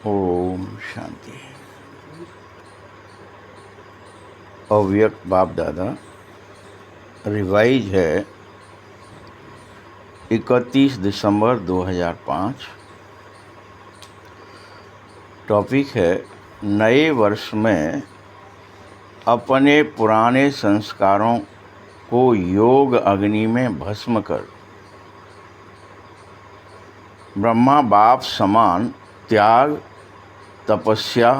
ओम शांति। अव्यक्त बाप दादा रिवाइज है 31 दिसंबर 2005। टॉपिक है नए वर्ष में अपने पुराने संस्कारों को योग अग्नि में भस्म कर ब्रह्मा बाप समान त्याग, तपस्या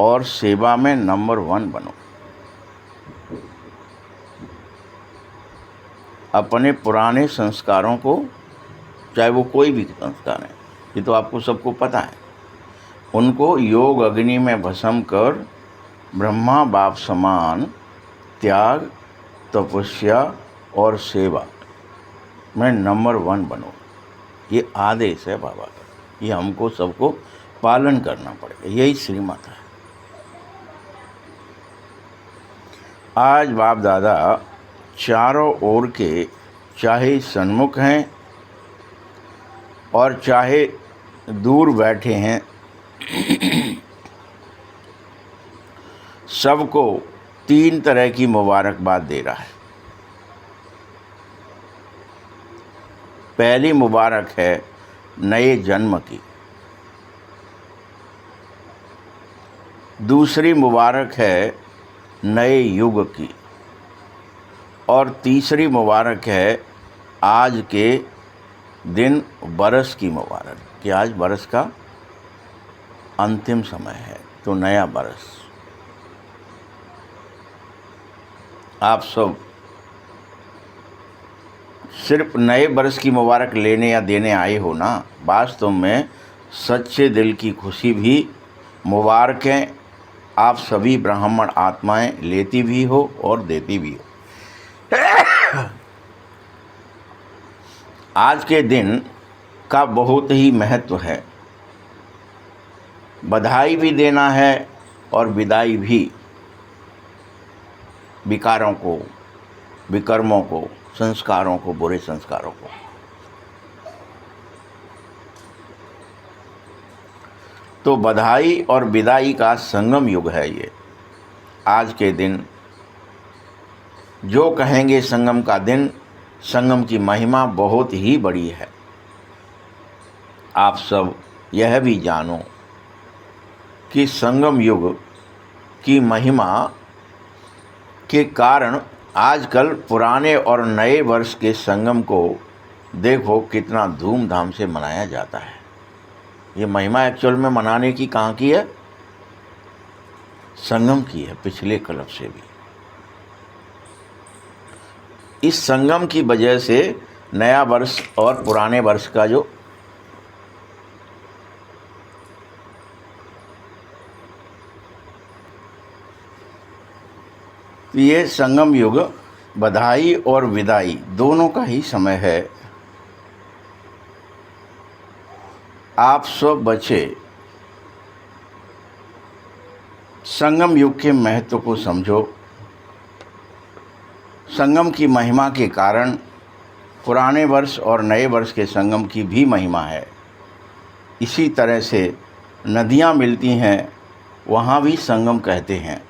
और सेवा में नंबर 1 बनो। अपने पुराने संस्कारों को, चाहे वो कोई भी संस्कार है, ये तो आपको सबको पता है, उनको योग अग्नि में भस्म कर ब्रह्मा बाप समान त्याग, तपस्या और सेवा में नंबर 1 बनो। ये आदेश है बाबा का, ये हमको सबको पालन करना पड़ेगा, यही श्रीमत है। आज बाप दादा चारों ओर के, चाहे सन्मुख हैं और चाहे दूर बैठे हैं, सबको 3 तरह की मुबारकबाद दे रहा है। पहली मुबारक है नए जन्म की, दूसरी मुबारक है नए युग की, और तीसरी मुबारक है आज के दिन बरस की मुबारक कि आज बरस का अंतिम समय है, तो नया बरस। आप सब सिर्फ नए बरस की मुबारक लेने या देने आए हो ना, वास्तव में सच्चे दिल की खुशी भी मुबारकें आप सभी ब्राह्मण आत्माएं लेती भी हो और देती भी हो। आज के दिन का बहुत ही महत्व है। बधाई भी देना है और विदाई भी, विकारों को, विकर्मों को, संस्कारों को, बुरे संस्कारों को। तो बधाई और विदाई का संगम युग है ये। आज के दिन जो कहेंगे संगम का दिन, संगम की महिमा बहुत ही बड़ी है। आप सब यह भी जानो कि संगम युग की महिमा के कारण आजकल पुराने और नए वर्ष के संगम को देखो कितना धूमधाम से मनाया जाता है। ये महिमा एक्चुअल में मनाने की कहाँ की है? संगम की है, पिछले कल्प से भी। इस संगम की वजह से नया वर्ष और पुराने वर्ष का जो ये संगम युग बधाई और विदाई दोनों का ही समय है। आप सब बच्चे संगम युग के महत्व को समझो। संगम की महिमा के कारण पुराने वर्ष और नए वर्ष के संगम की भी महिमा है। इसी तरह से नदियाँ मिलती हैं, वहाँ भी संगम कहते हैं,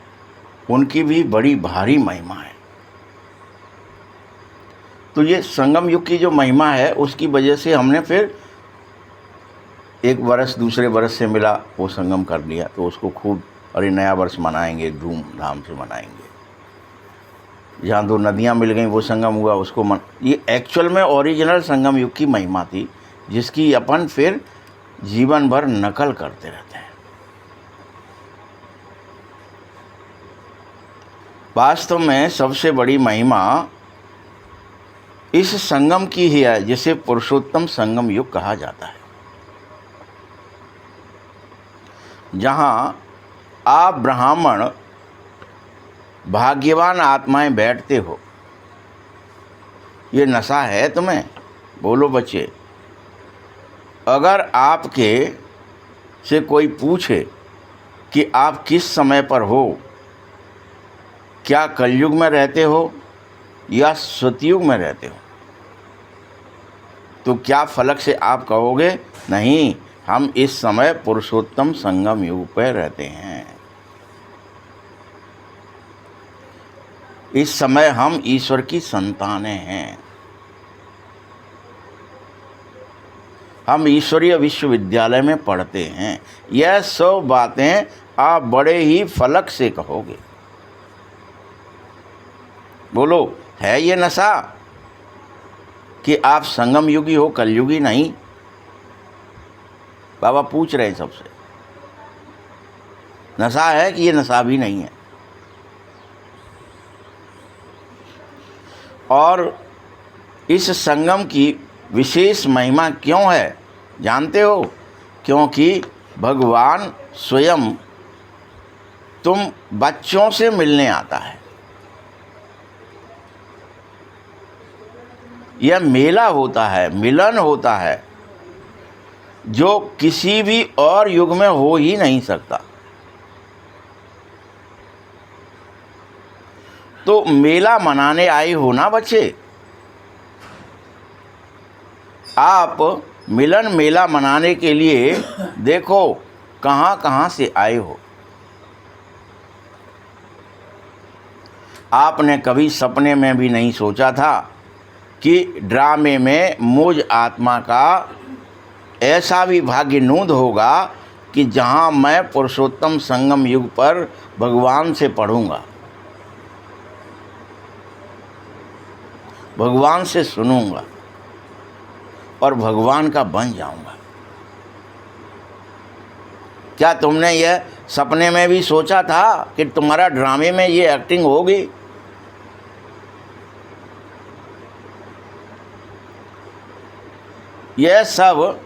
उनकी भी बड़ी भारी महिमा है। तो ये संगम युग की जो महिमा है, उसकी वजह से हमने फिर एक वर्ष दूसरे वर्ष से मिला, वो संगम कर लिया, तो उसको खूब अरे नया वर्ष मनाएंगे, धूमधाम से मनाएंगे। जहाँ 2 नदियाँ मिल गई वो संगम हुआ, उसको ये एक्चुअल में ओरिजिनल संगम युग की महिमा थी, जिसकी अपन फिर जीवन भर नकल करते रहते हैं। वास्तव में सबसे बड़ी महिमा इस संगम की ही है, जिसे पुरुषोत्तम संगम युग कहा जाता है, जहाँ आप ब्राह्मण भाग्यवान आत्माएं बैठते हो। ये नशा है तुम्हें? बोलो बच्चे। अगर आपके से कोई पूछे कि आप किस समय पर हो, क्या कलयुग में रहते हो या सतयुग में रहते हो, तो क्या फलक से आप कहोगे नहीं हम इस समय पुरुषोत्तम संगम युग पर रहते हैं। इस समय हम ईश्वर की संतानें हैं। हम ईश्वरीय विश्वविद्यालय में पढ़ते हैं। यह सब बातें आप बड़े ही फलक से कहोगे। बोलो, है ये नशा कि आप संगम युगी हो, कलयुगी नहीं? बाबा पूछ रहे हैं सबसे, नशा है कि ये नशा भी नहीं है? और इस संगम की विशेष महिमा क्यों है जानते हो? क्योंकि भगवान स्वयं तुम बच्चों से मिलने आता है। यह मेला होता है, मिलन होता है, जो किसी भी और युग में हो ही नहीं सकता। तो मेला मनाने आए हो ना बच्चे? आप मिलन मेला मनाने के लिए देखो कहाँ कहाँ से आए हो। आपने कभी सपने में भी नहीं सोचा था कि ड्रामे में मुझ आत्मा का ऐसा भी भाग्य नूद होगा कि जहाँ मैं पुरुषोत्तम संगम युग पर भगवान से पढ़ूंगा, भगवान से सुनूंगा और भगवान का बन जाऊंगा। क्या तुमने यह सपने में भी सोचा था कि तुम्हारा ड्रामे में ये एक्टिंग होगी? यह सब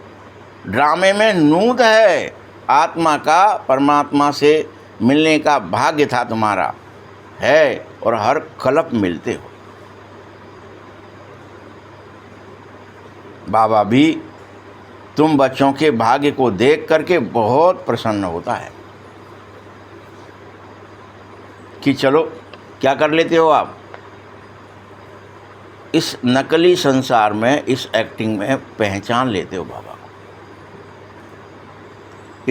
ड्रामे में नूत है। आत्मा का परमात्मा से मिलने का भाग्य था तुम्हारा, है, और हर कल्प मिलते हो। बाबा भी तुम बच्चों के भाग्य को देख करके बहुत प्रसन्न होता है कि चलो क्या कर लेते हो आप, इस नकली संसार में, इस एक्टिंग में पहचान लेते हो बाबा को,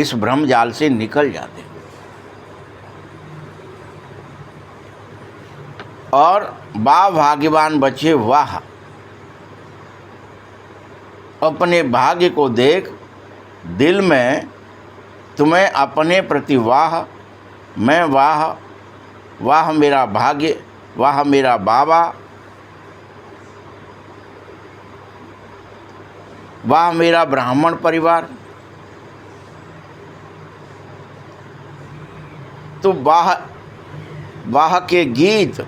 इस भ्रम जाल से निकल जाते हो। और वाह भाग्यवान बच्चे, वाह, अपने भाग्य को देख दिल में तुम्हें अपने प्रति वाह, मैं वाह, वाह मेरा भाग्य, वाह मेरा बाबा, वाह मेरा ब्राह्मण परिवार। तो वाह वाह के गीत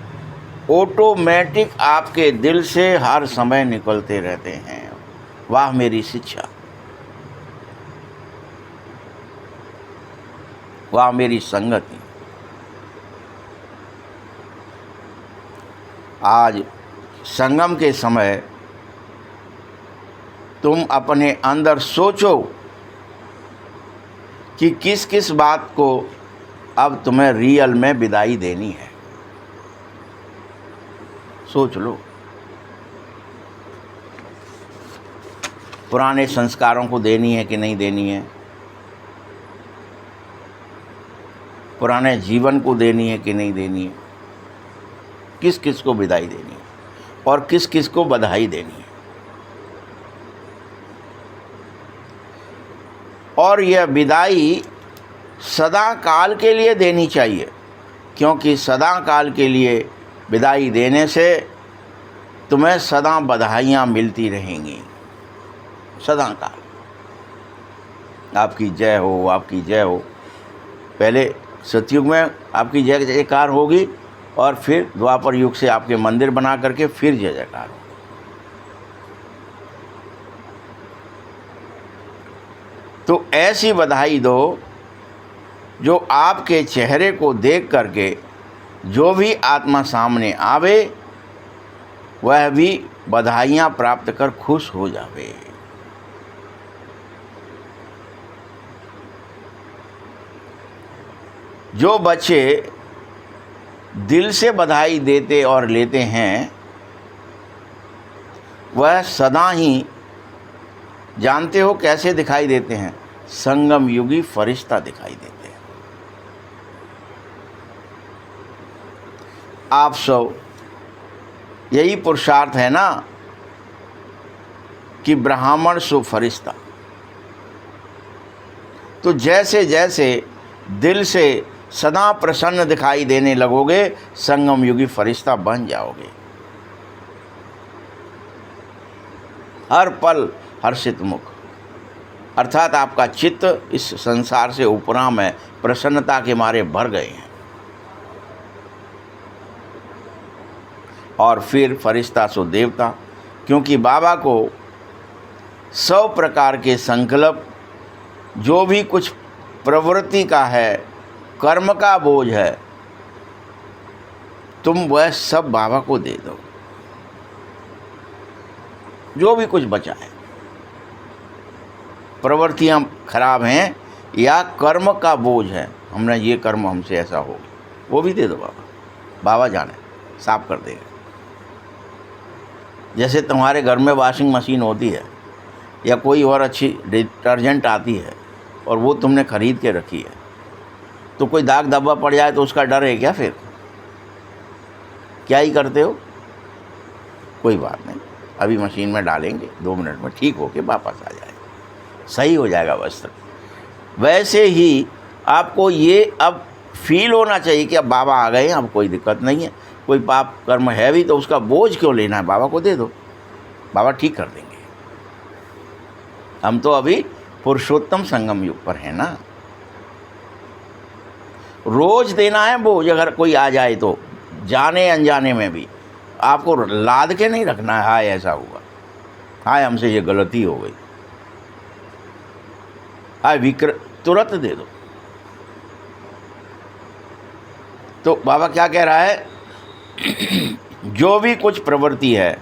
ऑटोमेटिक आपके दिल से हर समय निकलते रहते हैं। वाह मेरी शिक्षा, वाह मेरी संगति। आज संगम के समय तुम अपने अंदर सोचो कि किस किस बात को अब तुम्हें रियल में विदाई देनी है। सोच लो। पुराने संस्कारों को देनी है कि नहीं देनी है? पुराने जीवन को देनी है कि नहीं देनी है? किस किस को विदाई देनी है और किस किस को बधाई देनी है? और यह विदाई सदा काल के लिए देनी चाहिए, क्योंकि सदा काल के लिए विदाई देने से तुम्हें सदा बधाइयाँ मिलती रहेंगी। सदा काल आपकी जय हो, आपकी जय हो। पहले सतयुग में आपकी जय जयकार होगी और फिर द्वापर युग से आपके मंदिर बना करके फिर जय जयकार होगी। तो ऐसी बधाई दो जो आपके चेहरे को देख करके जो भी आत्मा सामने आवे वह भी बधाइयाँ प्राप्त कर खुश हो जावे। जो बच्चे दिल से बधाई देते और लेते हैं वह सदा ही, जानते हो कैसे दिखाई देते हैं? संगम युगी फरिश्ता दिखाई देते हैं। आप सब यही पुरुषार्थ है ना कि ब्राह्मण सो फरिश्ता। तो जैसे जैसे दिल से सदा प्रसन्न दिखाई देने लगोगे, संगम युगी फरिश्ता बन जाओगे। हर पल हर्षित मुख, अर्थात आपका चित्त इस संसार से उपराम है, प्रसन्नता के मारे भर गए हैं। और फिर फरिश्ता सो देवता, क्योंकि बाबा को 100 प्रकार के संकल्प, जो भी कुछ प्रवृत्ति का है, कर्म का बोझ है, तुम वह सब बाबा को दे दो। जो भी कुछ बचा है, प्रवृत्तियां खराब हैं या कर्म का बोझ है, हमने ये कर्म हमसे ऐसा हो, वो भी दे दो बाबा। बाबा जाने साफ कर देगा। जैसे तुम्हारे घर में वॉशिंग मशीन होती है या कोई और अच्छी डिटर्जेंट आती है और वो तुमने खरीद के रखी है, तो कोई दाग धब्बा पड़ जाए तो उसका डर है क्या? फिर क्या ही करते हो, कोई बात नहीं, अभी मशीन में डालेंगे, 2 मिनट में ठीक होके वापस आ जाएगा, सही हो जाएगा वस्त्र। वैसे ही आपको ये अब फील होना चाहिए कि अब बाबा आ गए हैं, अब कोई दिक्कत नहीं है। कोई पाप कर्म है भी तो उसका बोझ क्यों लेना है, बाबा को दे दो, बाबा ठीक कर देंगे। हम तो अभी पुरुषोत्तम संगम युग पर है ना। रोज देना है बोझ, अगर कोई आ जाए तो जाने अनजाने में भी आपको लाद के नहीं रखना है, हाय ऐसा हुआ, हाय हमसे ये गलती हो गई, हाय तुरंत दे दो। तो बाबा क्या कह रहा है? जो भी कुछ प्रवृत्ति है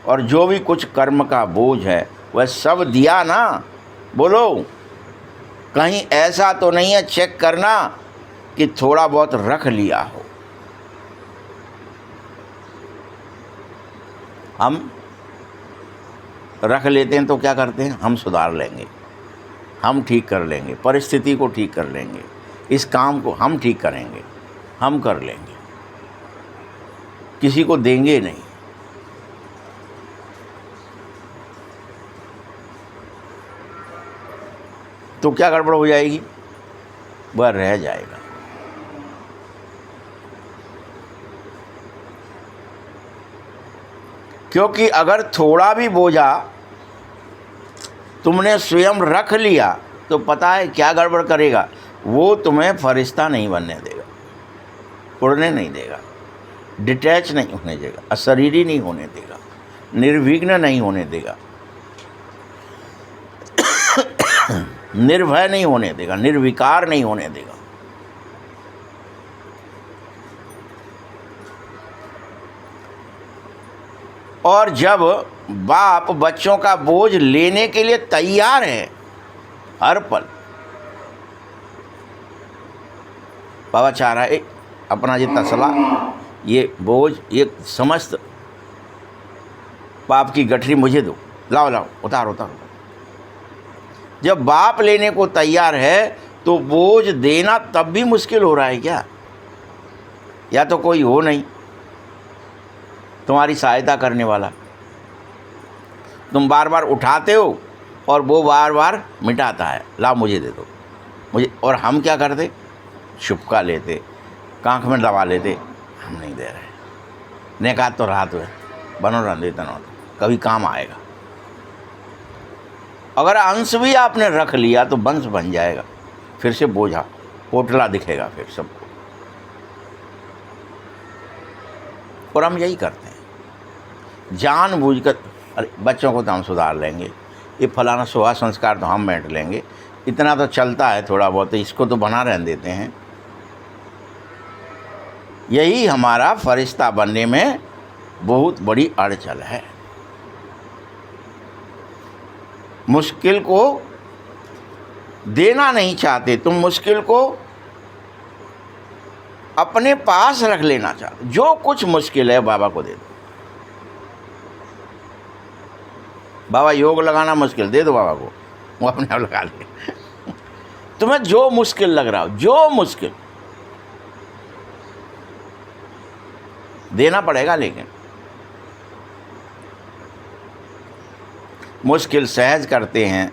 और जो भी कुछ कर्म का बोझ है, वह सब दिया ना। बोलो, कहीं ऐसा तो नहीं है, चेक करना कि थोड़ा बहुत रख लिया हो। हम रख लेते हैं तो क्या करते हैं? हम सुधार लेंगे, हम ठीक कर लेंगे, परिस्थिति को ठीक कर लेंगे, इस काम को हम ठीक करेंगे, हम कर लेंगे, किसी को देंगे नहीं। तो क्या गड़बड़ हो जाएगी? वह रह जाएगा। क्योंकि अगर थोड़ा भी बोझा तुमने स्वयं रख लिया तो पता है क्या गड़बड़ करेगा? वो तुम्हें फरिश्ता नहीं बनने देगा, उड़ने नहीं देगा, डिटैच नहीं होने देगा, अशरीरी नहीं होने देगा, निर्विघ्न नहीं होने देगा, निर्भय नहीं होने देगा, निर्विकार नहीं होने देगा। और जब बाप बच्चों का बोझ लेने के लिए तैयार है हर पल, बाबा चाह रहा है अपना ये तसला, ये बोझ, ये समस्त पाप की गठरी मुझे दो, लाओ लाओ, उतारो उतारो। जब बाप लेने को तैयार है तो बोझ देना तब भी मुश्किल हो रहा है क्या? या तो कोई हो नहीं तुम्हारी सहायता करने वाला, तुम बार बार उठाते हो और वो बार बार मिटाता है, लाओ मुझे दे दो मुझे। और हम क्या करते? छुपका लेते, कांख में दबा लेते, हम नहीं दे रहे, नेकात तो रात हुए बनो रंधे तनो, कभी काम आएगा। अगर अंश भी आपने रख लिया तो वंश बन जाएगा, फिर से बोझा पोटला दिखेगा फिर सबको। और हम यही करते हैं जानबूझकर। अरे बच्चों को तो हम सुधार लेंगे, ये फलाना सुहा संस्कार तो हम बैठ लेंगे, इतना तो चलता है थोड़ा बहुत, इसको तो बना रहने देते हैं। यही हमारा फरिश्ता बनने में बहुत बड़ी अड़चन है। मुश्किल को देना नहीं चाहते तुम, मुश्किल को अपने पास रख लेना चाहते। जो कुछ मुश्किल है बाबा को दे दो। बाबा योग लगाना मुश्किल, दे दो बाबा को, वो अपने आप लगा ले। तुम्हें जो मुश्किल लग रहा हो, जो मुश्किल, देना पड़ेगा। लेकिन मुश्किल सहज करते हैं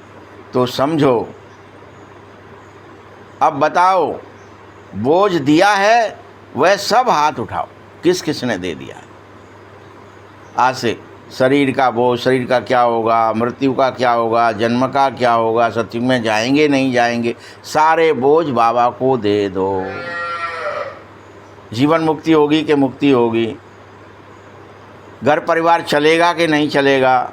तो समझो। अब बताओ, बोझ दिया है वह सब हाथ उठाओ, किस किसने दे दिया है। आज से शरीर का बोझ, शरीर का क्या होगा, मृत्यु का क्या होगा, जन्म का क्या होगा, सत्युग में जाएंगे नहीं जाएंगे, सारे बोझ बाबा को दे दो। जीवन मुक्ति होगी कि मुक्ति होगी, घर परिवार चलेगा कि नहीं चलेगा,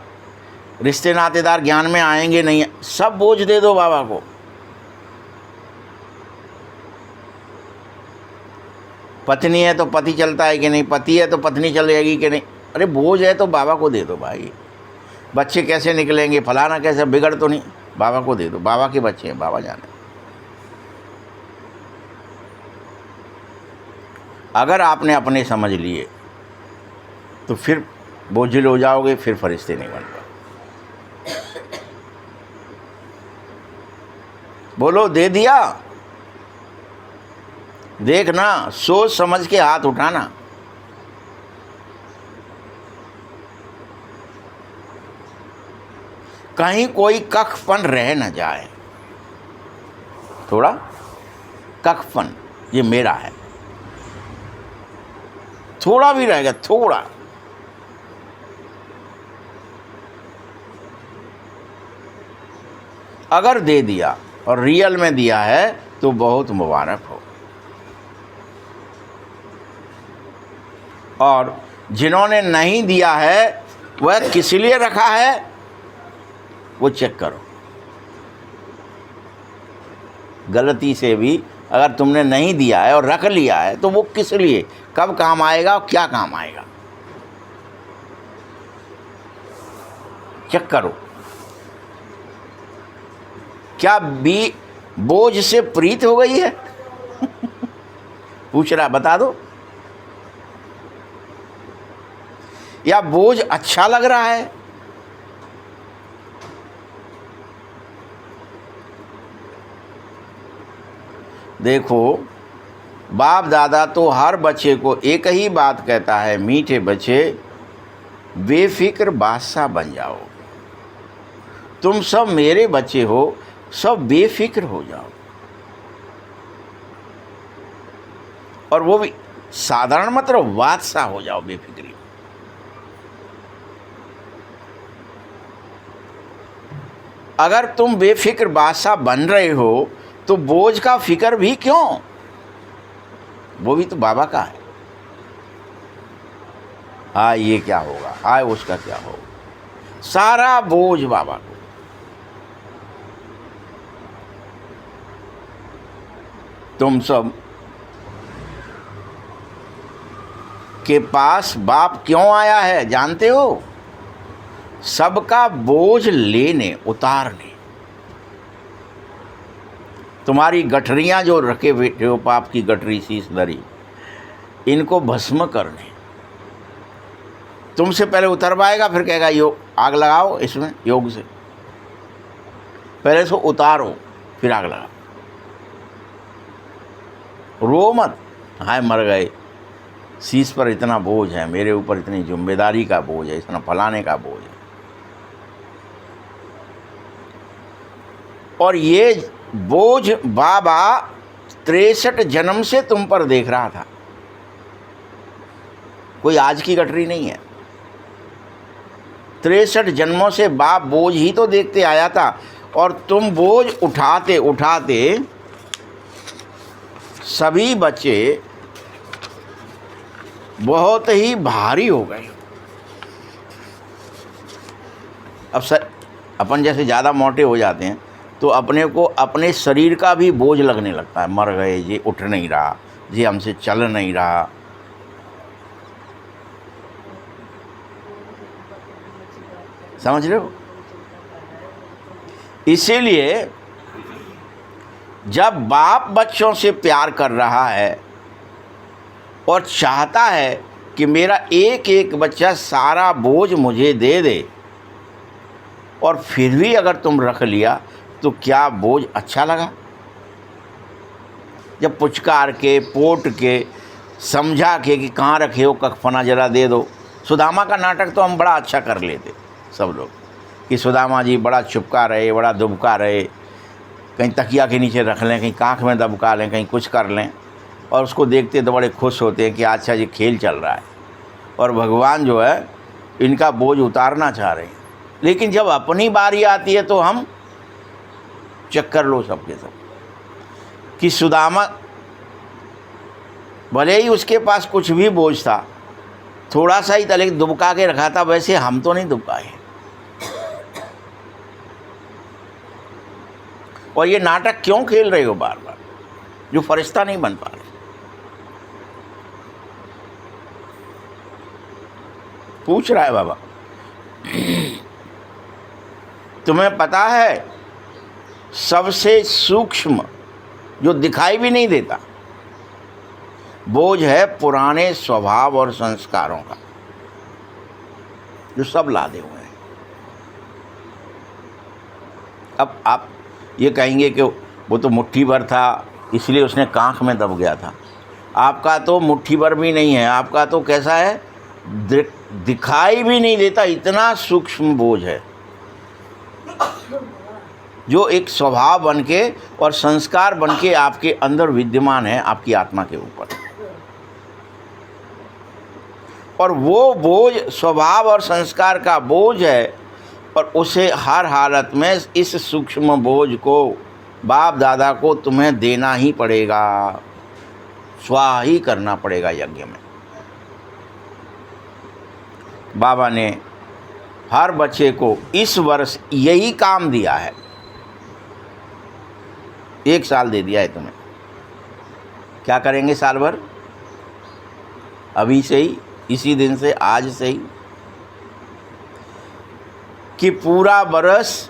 रिश्ते नातेदार ज्ञान में आएंगे नहीं, सब बोझ दे दो बाबा को। पत्नी है तो पति चलता है कि नहीं, पति है तो पत्नी चलेगी कि नहीं, अरे बोझ है तो बाबा को दे दो भाई। बच्चे कैसे निकलेंगे, फलाना कैसे, बिगड़ तो नहीं, बाबा को दे दो। बाबा के बच्चे हैं, बाबा जाने। अगर आपने अपने समझ लिए तो फिर बोझिल हो जाओगे, फिर फरिश्ते नहीं बन पाओगे। बोलो दे दिया। देखना, सोच समझ के हाथ उठाना। कहीं कोई कखपन रह न जाए, थोड़ा कखपन, ये मेरा है, थोड़ा भी रहेगा, थोड़ा। अगर दे दिया और रियल में दिया है तो बहुत मुबारक हो। और जिन्होंने नहीं दिया है वह किस लिए रखा है वो चेक करो। गलती से भी अगर तुमने नहीं दिया है और रख लिया है तो वो किस लिए, कब काम आएगा और क्या काम आएगा, चेक करो। क्या भी बोझ से प्रीत हो गई है? पूछ रहा, बता दो। या बोझ अच्छा लग रहा है? देखो, बाप दादा तो हर बच्चे को एक ही बात कहता है, मीठे बच्चे बेफिक्र बादशाह बन जाओ। तुम सब मेरे बच्चे हो, सब बेफिक्र हो जाओ। और वो भी साधारण मतलब बादशाह हो जाओ बेफिक्री। अगर तुम बेफिक्र बादशाह बन रहे हो तो बोझ का फिक्र भी क्यों, वो भी तो बाबा का है। आए ये क्या होगा, आए उसका क्या होगा, सारा बोझ बाबा को। तुम सब के पास बाप क्यों आया है जानते हो? सबका बोझ लेने, उतारने। तुम्हारी गठरियां जो रखे बैठे हो, पाप की गठरी शीश धरी, इनको भस्म करने। तुमसे पहले उतरवाएगा, फिर कहेगा योग, आग लगाओ इसमें योग से। पहले इसको उतारो, फिर आग लगाओ। रो मत, हाय मर गए, शीश पर इतना बोझ है, मेरे ऊपर इतनी जिम्मेदारी का बोझ है, इतना फलाने का बोझ है। और ये बोझ बाबा 63 जन्म से तुम पर देख रहा था, कोई आज की गठरी नहीं है। 63 जन्मों से बाप बोझ ही तो देखते आया था। और तुम बोझ उठाते उठाते सभी बच्चे बहुत ही भारी हो गए। अब अपन जैसे ज़्यादा मोटे हो जाते हैं तो अपने को अपने शरीर का भी बोझ लगने लगता है। मर गए, ये उठ नहीं रहा, ये हमसे चल नहीं रहा। समझ रहे हो? इसीलिए जब बाप बच्चों से प्यार कर रहा है और चाहता है कि मेरा एक एक बच्चा सारा बोझ मुझे दे दे, और फिर भी अगर तुम रख लिया तो क्या बोझ अच्छा लगा? जब पुचकार के पोट के समझा के कि कहाँ रखे हो कफना जरा दे दो। सुदामा का नाटक तो हम बड़ा अच्छा कर लेते सब लोग कि सुदामा जी बड़ा चुपका रहे, बड़ा दुबका रहे, कहीं तकिया के नीचे रख लें, कहीं कांख में दबका लें, कहीं कुछ कर लें, और उसको देखते तो बड़े खुश होते हैं कि अच्छा जी खेल चल रहा है और भगवान जो है इनका बोझ उतारना चाह रहे हैं। लेकिन जब अपनी बारी आती है तो हम चक्कर लो सबके सब कि सुदामा भले ही उसके पास कुछ भी बोझ था, थोड़ा सा ही तले दुबका के रखा था, वैसे हम तो नहीं दुबकाए। और ये नाटक क्यों खेल रहे हो बार बार जो फरिश्ता नहीं बन पा रहे? पूछ रहा है बाबा। तुम्हें पता है सबसे सूक्ष्म जो दिखाई भी नहीं देता बोझ है पुराने स्वभाव और संस्कारों का, जो सब लादे हुए हैं। अब आप ये कहेंगे कि वो तो मुट्ठी भर था इसलिए उसने कांख में दब गया था। आपका तो मुट्ठी भर भी नहीं है, आपका तो कैसा है, दिखाई भी नहीं देता, इतना सूक्ष्म बोझ है जो एक स्वभाव बन के और संस्कार बन के आपके अंदर विद्यमान है, आपकी आत्मा के ऊपर। और वो बोझ स्वभाव और संस्कार का बोझ है, और उसे हर हालत में इस सूक्ष्म बोझ को बाप दादा को तुम्हें देना ही पड़ेगा, स्वाहा ही करना पड़ेगा यज्ञ में। बाबा ने हर बच्चे को इस वर्ष यही काम दिया है, 1 साल दे दिया है तुम्हें। क्या करेंगे साल भर? अभी से ही, इसी दिन से, आज से ही, कि पूरा बरस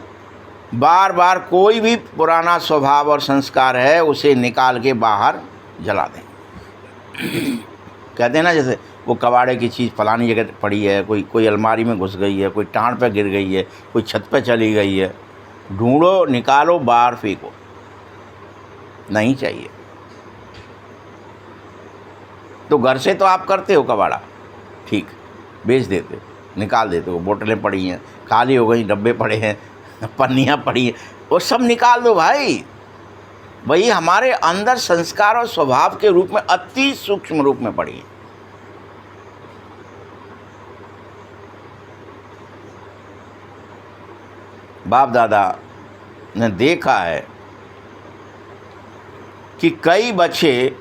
बार बार कोई भी पुराना स्वभाव और संस्कार है उसे निकाल के बाहर जला दें। कहते हैं ना, जैसे वो कबाड़े की चीज़ फलानी जगह पड़ी है, कोई अलमारी में घुस गई है, कोई टाँड़ पे गिर गई है, कोई छत पे चली गई है, ढूंढो, निकालो, बाहर फेंको, नहीं चाहिए। तो घर से तो आप करते हो कबाड़ा, ठीक, बेच देते हो, निकाल देते हो, बोतलें पड़ी हैं, खाली हो गई, डब्बे पड़े हैं, पन्नियाँ पड़ी हैं, वो सब निकाल दो भाई। वही हमारे अंदर संस्कार और स्वभाव के रूप में अति सूक्ष्म रूप में पड़ी है। बाप दादा ने देखा है कि कई बच्चे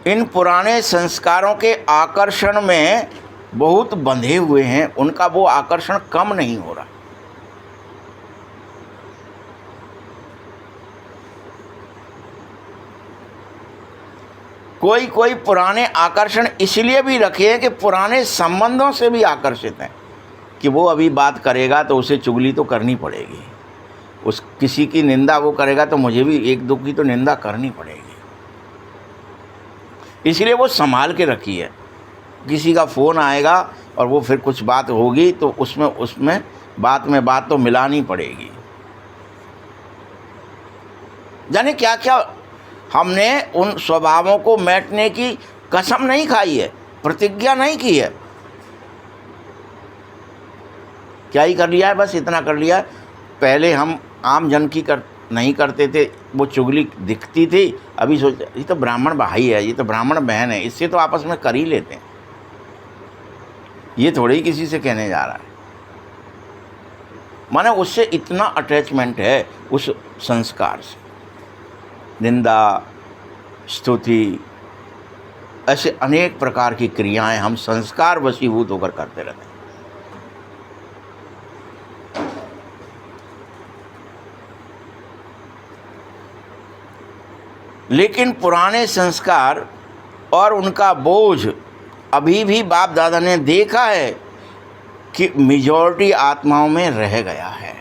इन पुराने संस्कारों के आकर्षण में बहुत बंधे हुए हैं, उनका वो आकर्षण कम नहीं हो रहा। कोई पुराने आकर्षण इसलिए भी रखे हैं कि पुराने संबंधों से भी आकर्षित हैं कि वो अभी बात करेगा तो उसे चुगली तो करनी पड़ेगी, उस किसी की निंदा वो करेगा तो मुझे भी एक दो की तो निंदा करनी पड़ेगी, इसलिए वो संभाल के रखी है। किसी का फ़ोन आएगा और वो फिर कुछ बात होगी तो उसमें बात में बात तो मिलानी पड़ेगी। जाने क्या क्या हमने उन स्वभावों को मिटाने की कसम नहीं खाई है, प्रतिज्ञा नहीं की है, क्या ही कर लिया है, बस इतना कर लिया है। पहले हम आम जन की नहीं करते थे, वो चुगली दिखती थी, अभी सोचते ये तो ब्राह्मण भाई है, ये तो ब्राह्मण बहन है, इससे तो आपस में कर ही लेते हैं, ये थोड़ी ही किसी से कहने जा रहा है। माने उससे इतना अटैचमेंट है उस संस्कार से। निंदा, स्तुति, ऐसे अनेक प्रकार की क्रियाएं हम संस्कार वशीभूत होकर करते रहते हैं। लेकिन पुराने संस्कार और उनका बोझ अभी भी बाप दादा ने देखा है कि मेजॉरिटी आत्माओं में रह गया है।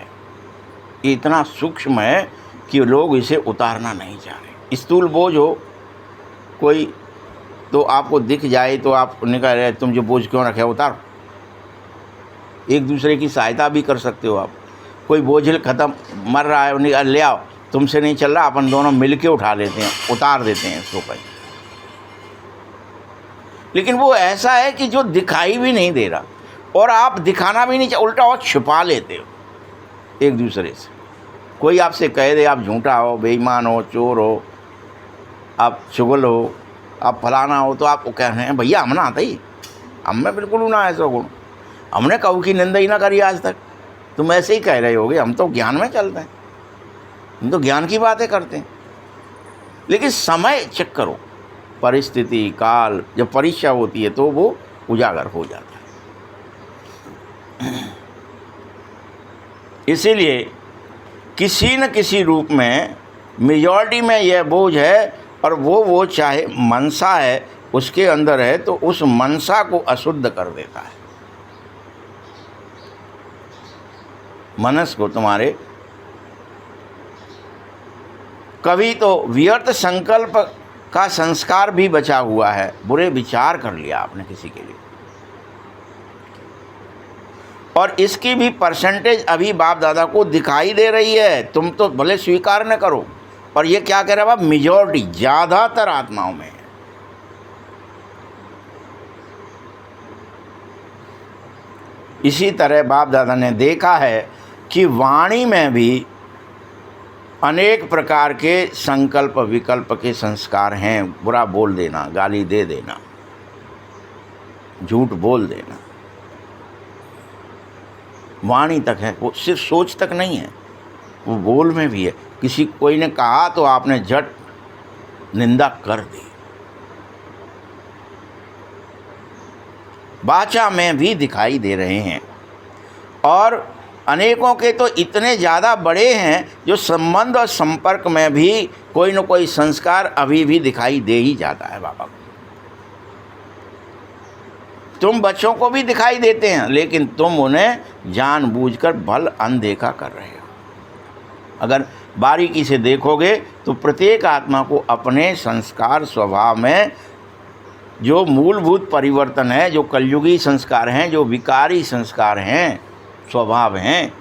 इतना सूक्ष्म है कि लोग इसे उतारना नहीं चाह रहे। स्थूल बोझ हो कोई तो आपको दिख जाए तो आप निकल रहे, तुम जो बोझ क्यों रखे उतारो। एक दूसरे की सहायता भी कर सकते हो आप। कोई बोझ ख़त्म मर रहा है, ले आओ, तुमसे नहीं चल रहा, अपन दोनों मिल के उठा लेते हैं, उतार देते हैं इसको कहीं। लेकिन वो ऐसा है कि जो दिखाई भी नहीं दे रहा, और आप दिखाना भी नहीं, उल्टा और छिपा लेते हो एक दूसरे से। कोई आपसे कह दे आप झूठा हो, बेईमान हो, चोर हो, आप चुगल हो, आप फलाना हो, तो आप कह रहे हैं भैया हम ना आता ही, हम में बिल्कुल ना ऐसा गुण, हमने कहू की निंदा ही ना करी आज तक। तुम ऐसे ही कह रहे होगे, हम तो ज्ञान में चलते हैं, हम तो ज्ञान की बातें करते हैं। लेकिन समय चेक करो, परिस्थिति काल जब परीक्षा होती है तो वो उजागर हो जाता है। इसीलिए किसी न किसी रूप में मेजॉरिटी में यह बोझ है, और वो चाहे मनसा है उसके अंदर है, तो उस मनसा को अशुद्ध कर देता है। मनस को तुम्हारे कभी तो व्यर्थ संकल्प का संस्कार भी बचा हुआ है, बुरे विचार कर लिया आपने किसी के लिए, और इसकी भी परसेंटेज अभी बाप दादा को दिखाई दे रही है। तुम तो भले स्वीकार न करो, और ये क्या कह रहा है, मेजॉरिटी ज़्यादातर आत्माओं में है। इसी तरह बाप दादा ने देखा है कि वाणी में भी अनेक प्रकार के संकल्प विकल्प के संस्कार हैं। बुरा बोल देना, गाली दे देना, झूठ बोल देना, वाणी तक है, वो सिर्फ सोच तक नहीं है, वो बोल में भी है। किसी कोई ने कहा तो आपने झट निंदा कर दी। वाचा में भी दिखाई दे रहे हैं, और अनेकों के तो इतने ज़्यादा बड़े हैं जो संबंध और संपर्क में भी कोई न कोई संस्कार अभी भी दिखाई दे ही जाता है बाबा को। तुम बच्चों को भी दिखाई देते हैं, लेकिन तुम उन्हें जानबूझकर भल अनदेखा कर रहे हो। अगर बारीकी से देखोगे तो प्रत्येक आत्मा को अपने संस्कार स्वभाव में जो मूलभूत परिवर्तन है, जो कलयुगी संस्कार हैं, जो विकारी संस्कार हैं, स्वभाव हैं,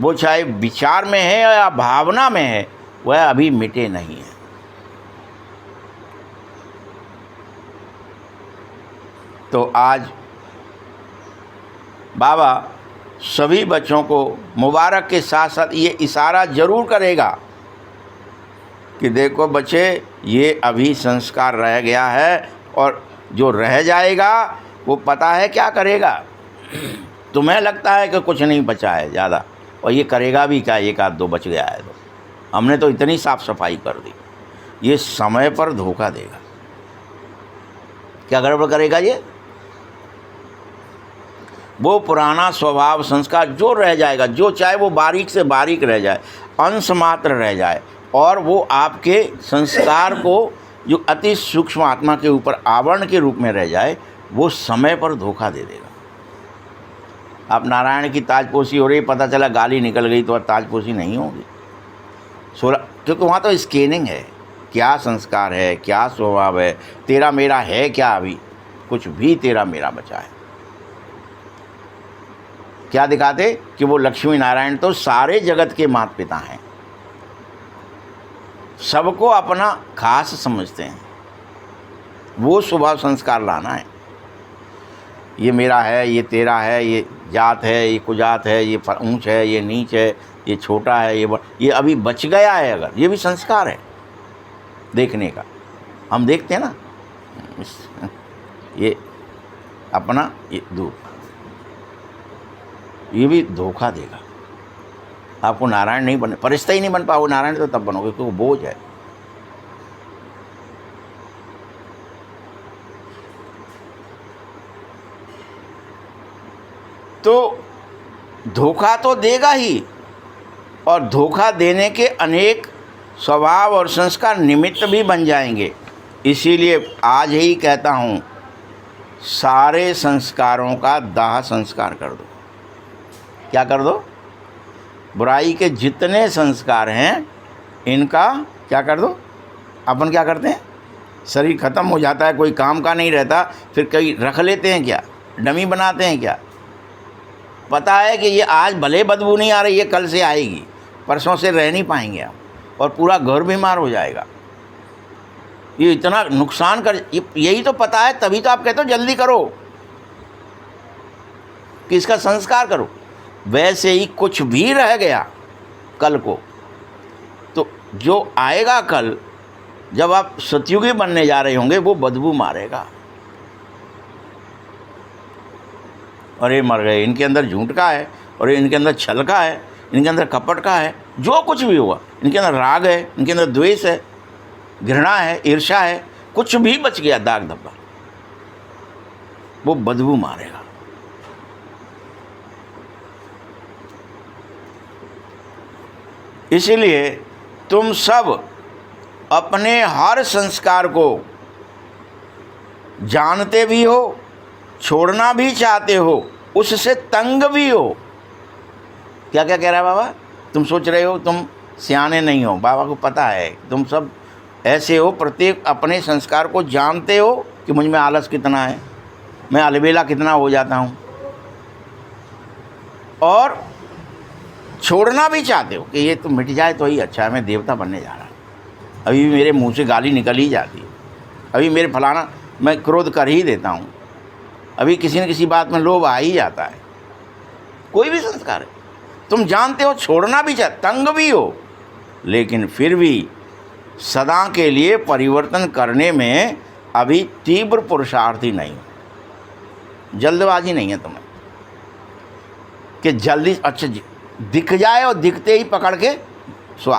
वो चाहे विचार में है या भावना में है, वह अभी मिटे नहीं है। तो आज बाबा सभी बच्चों को मुबारक के साथ साथ ये इशारा ज़रूर करेगा कि देखो बच्चे, ये अभी संस्कार रह गया है, और जो रह जाएगा वो पता है क्या करेगा। तुम्हें लगता है कि कुछ नहीं बचा है ज़्यादा, और ये करेगा भी क्या, एक आध दो बच गया है तो हमने तो इतनी साफ सफाई कर दी। ये समय पर धोखा देगा। क्या गड़बड़ करेगा ये? वो पुराना स्वभाव संस्कार जो रह जाएगा, जो चाहे वो बारीक से बारीक रह जाए, अंश मात्र रह जाए, और वो आपके संस्कार को जो अति सूक्ष्म आत्मा के ऊपर आवरण के रूप में रह जाए, वो समय पर धोखा दे देगा। आप नारायण की ताजपोशी हो रही, पता चला गाली निकल गई तो ताजपोशी नहीं होगी। क्योंकि वहाँ तो स्कैनिंग है, क्या संस्कार है, क्या स्वभाव है, तेरा मेरा है क्या, अभी कुछ भी तेरा मेरा बचा है। क्या दिखाते कि वो लक्ष्मी नारायण तो सारे जगत के माता पिता हैं, सबको अपना खास समझते हैं। वो स्वभाव संस्कार लाना है। ये मेरा है, ये तेरा है, ये जात है, ये कुजात है, ये ऊंच है, ये नीच है, ये छोटा है, ये अभी बच गया है। अगर ये भी संस्कार है देखने का, हम देखते हैं ना, ये अपना ये दूर, ये भी धोखा देगा आपको। नारायण नहीं बने, परिस्थिति ही नहीं बन पाओगे नारायण, तो तब बनोगे क्योंकि बोझ है। तो धोखा तो देगा ही, और धोखा देने के अनेक स्वभाव और संस्कार निमित्त भी बन जाएंगे। इसीलिए आज ही कहता हूँ, सारे संस्कारों का दाह संस्कार कर दो। क्या कर दो? बुराई के जितने संस्कार हैं इनका क्या कर दो। अपन क्या करते हैं, शरीर ख़त्म हो जाता है, कोई काम का नहीं रहता, फिर कहीं रख लेते हैं, क्या डमी बनाते हैं क्या। पता है कि ये आज भले बदबू नहीं आ रही है, कल से आएगी, परसों से रह नहीं पाएंगे आप, और पूरा घर बीमार हो जाएगा। ये इतना नुकसान कर, यही तो पता है, तभी तो आप कहते हो जल्दी करो कि इसका संस्कार करो। वैसे ही कुछ भी रह गया कल को, तो जो आएगा कल जब आप सतयुगी बनने जा रहे होंगे, वो बदबू मारेगा। और ये मर गए, इनके अंदर झूठ का है, और इनके अंदर छल का है, इनके अंदर कपट का है, जो कुछ भी हुआ, इनके अंदर राग है, इनके अंदर द्वेष है, घृणा है, ईर्ष्या है, कुछ भी बच गया दाग धब्बा, वो बदबू मारेगा। इसीलिए तुम सब अपने हर संस्कार को जानते भी हो, छोड़ना भी चाहते हो, उससे तंग भी हो। क्या क्या कह रहा है बाबा? तुम सोच रहे हो तुम सियाने नहीं हो, बाबा को पता है तुम सब ऐसे हो, प्रत्येक अपने संस्कार को जानते हो कि मुझ में आलस कितना है, मैं अलबेला कितना हो जाता हूँ, और छोड़ना भी चाहते हो कि ये तो मिट जाए तो ही अच्छा है, मैं देवता बनने जा रहा हूँ। अभी भी मेरे मुंह से गाली निकल ही जाती है, अभी मेरे फलाना मैं क्रोध कर ही देता हूँ, अभी किसी न किसी बात में लोभ आ ही जाता है। कोई भी संस्कार है, तुम जानते हो, छोड़ना भी चाहते, तंग भी हो, लेकिन फिर भी सदा के लिए परिवर्तन करने में अभी तीव्र पुरुषार्थी नहीं हो। जल्दबाजी नहीं है तुम्हें कि जल्दी अच्छा दिख जाए और दिखते ही पकड़ के स्वा।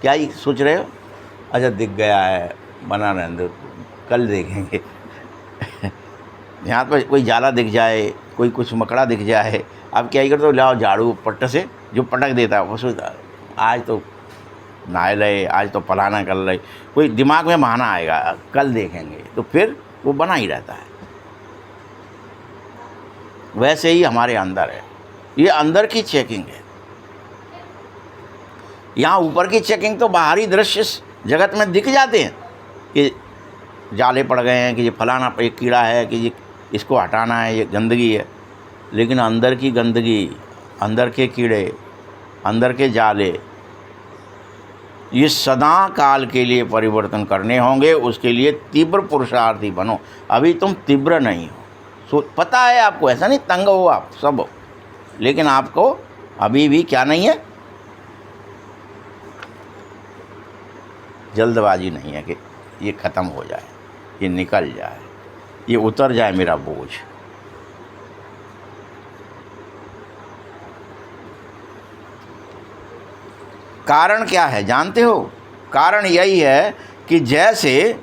क्या ये सोच रहे हो? अच्छा दिख गया है, बना रहने दो, कल देखेंगे। यहाँ पर कोई जाला दिख जाए, कोई कुछ मकड़ा दिख जाए, आप क्या ही करते हो, लाओ झाड़ू पट्ट से जो पटक देता है वो सोचता आज तो नहाए रहे, आज तो फलाना कर रहे, कोई दिमाग में बहाना आएगा, कल देखेंगे, तो फिर वो बना ही रहता है। वैसे ही हमारे अंदर है, ये अंदर की चेकिंग है। यहाँ ऊपर की चेकिंग तो बाहरी दृश्य जगत में दिख जाते हैं कि जाले पड़ गए हैं, कि ये फलाना एक कीड़ा है, कि ये इसको हटाना है, ये गंदगी है। लेकिन अंदर की गंदगी, अंदर के कीड़े, अंदर के जाले, ये सदा काल के लिए परिवर्तन करने होंगे। उसके लिए तीव्र पुरुषार्थी बनो। अभी तुम तीव्र नहीं हो, सो पता है आपको, ऐसा नहीं तंग हो आप सब हो, लेकिन आपको अभी भी क्या नहीं है, जल्दबाजी नहीं है कि ये ख़त्म हो जाए, ये निकल जाए, ये उतर जाए मेरा बोझ। कारण क्या है जानते हो? कारण यही है कि जैसे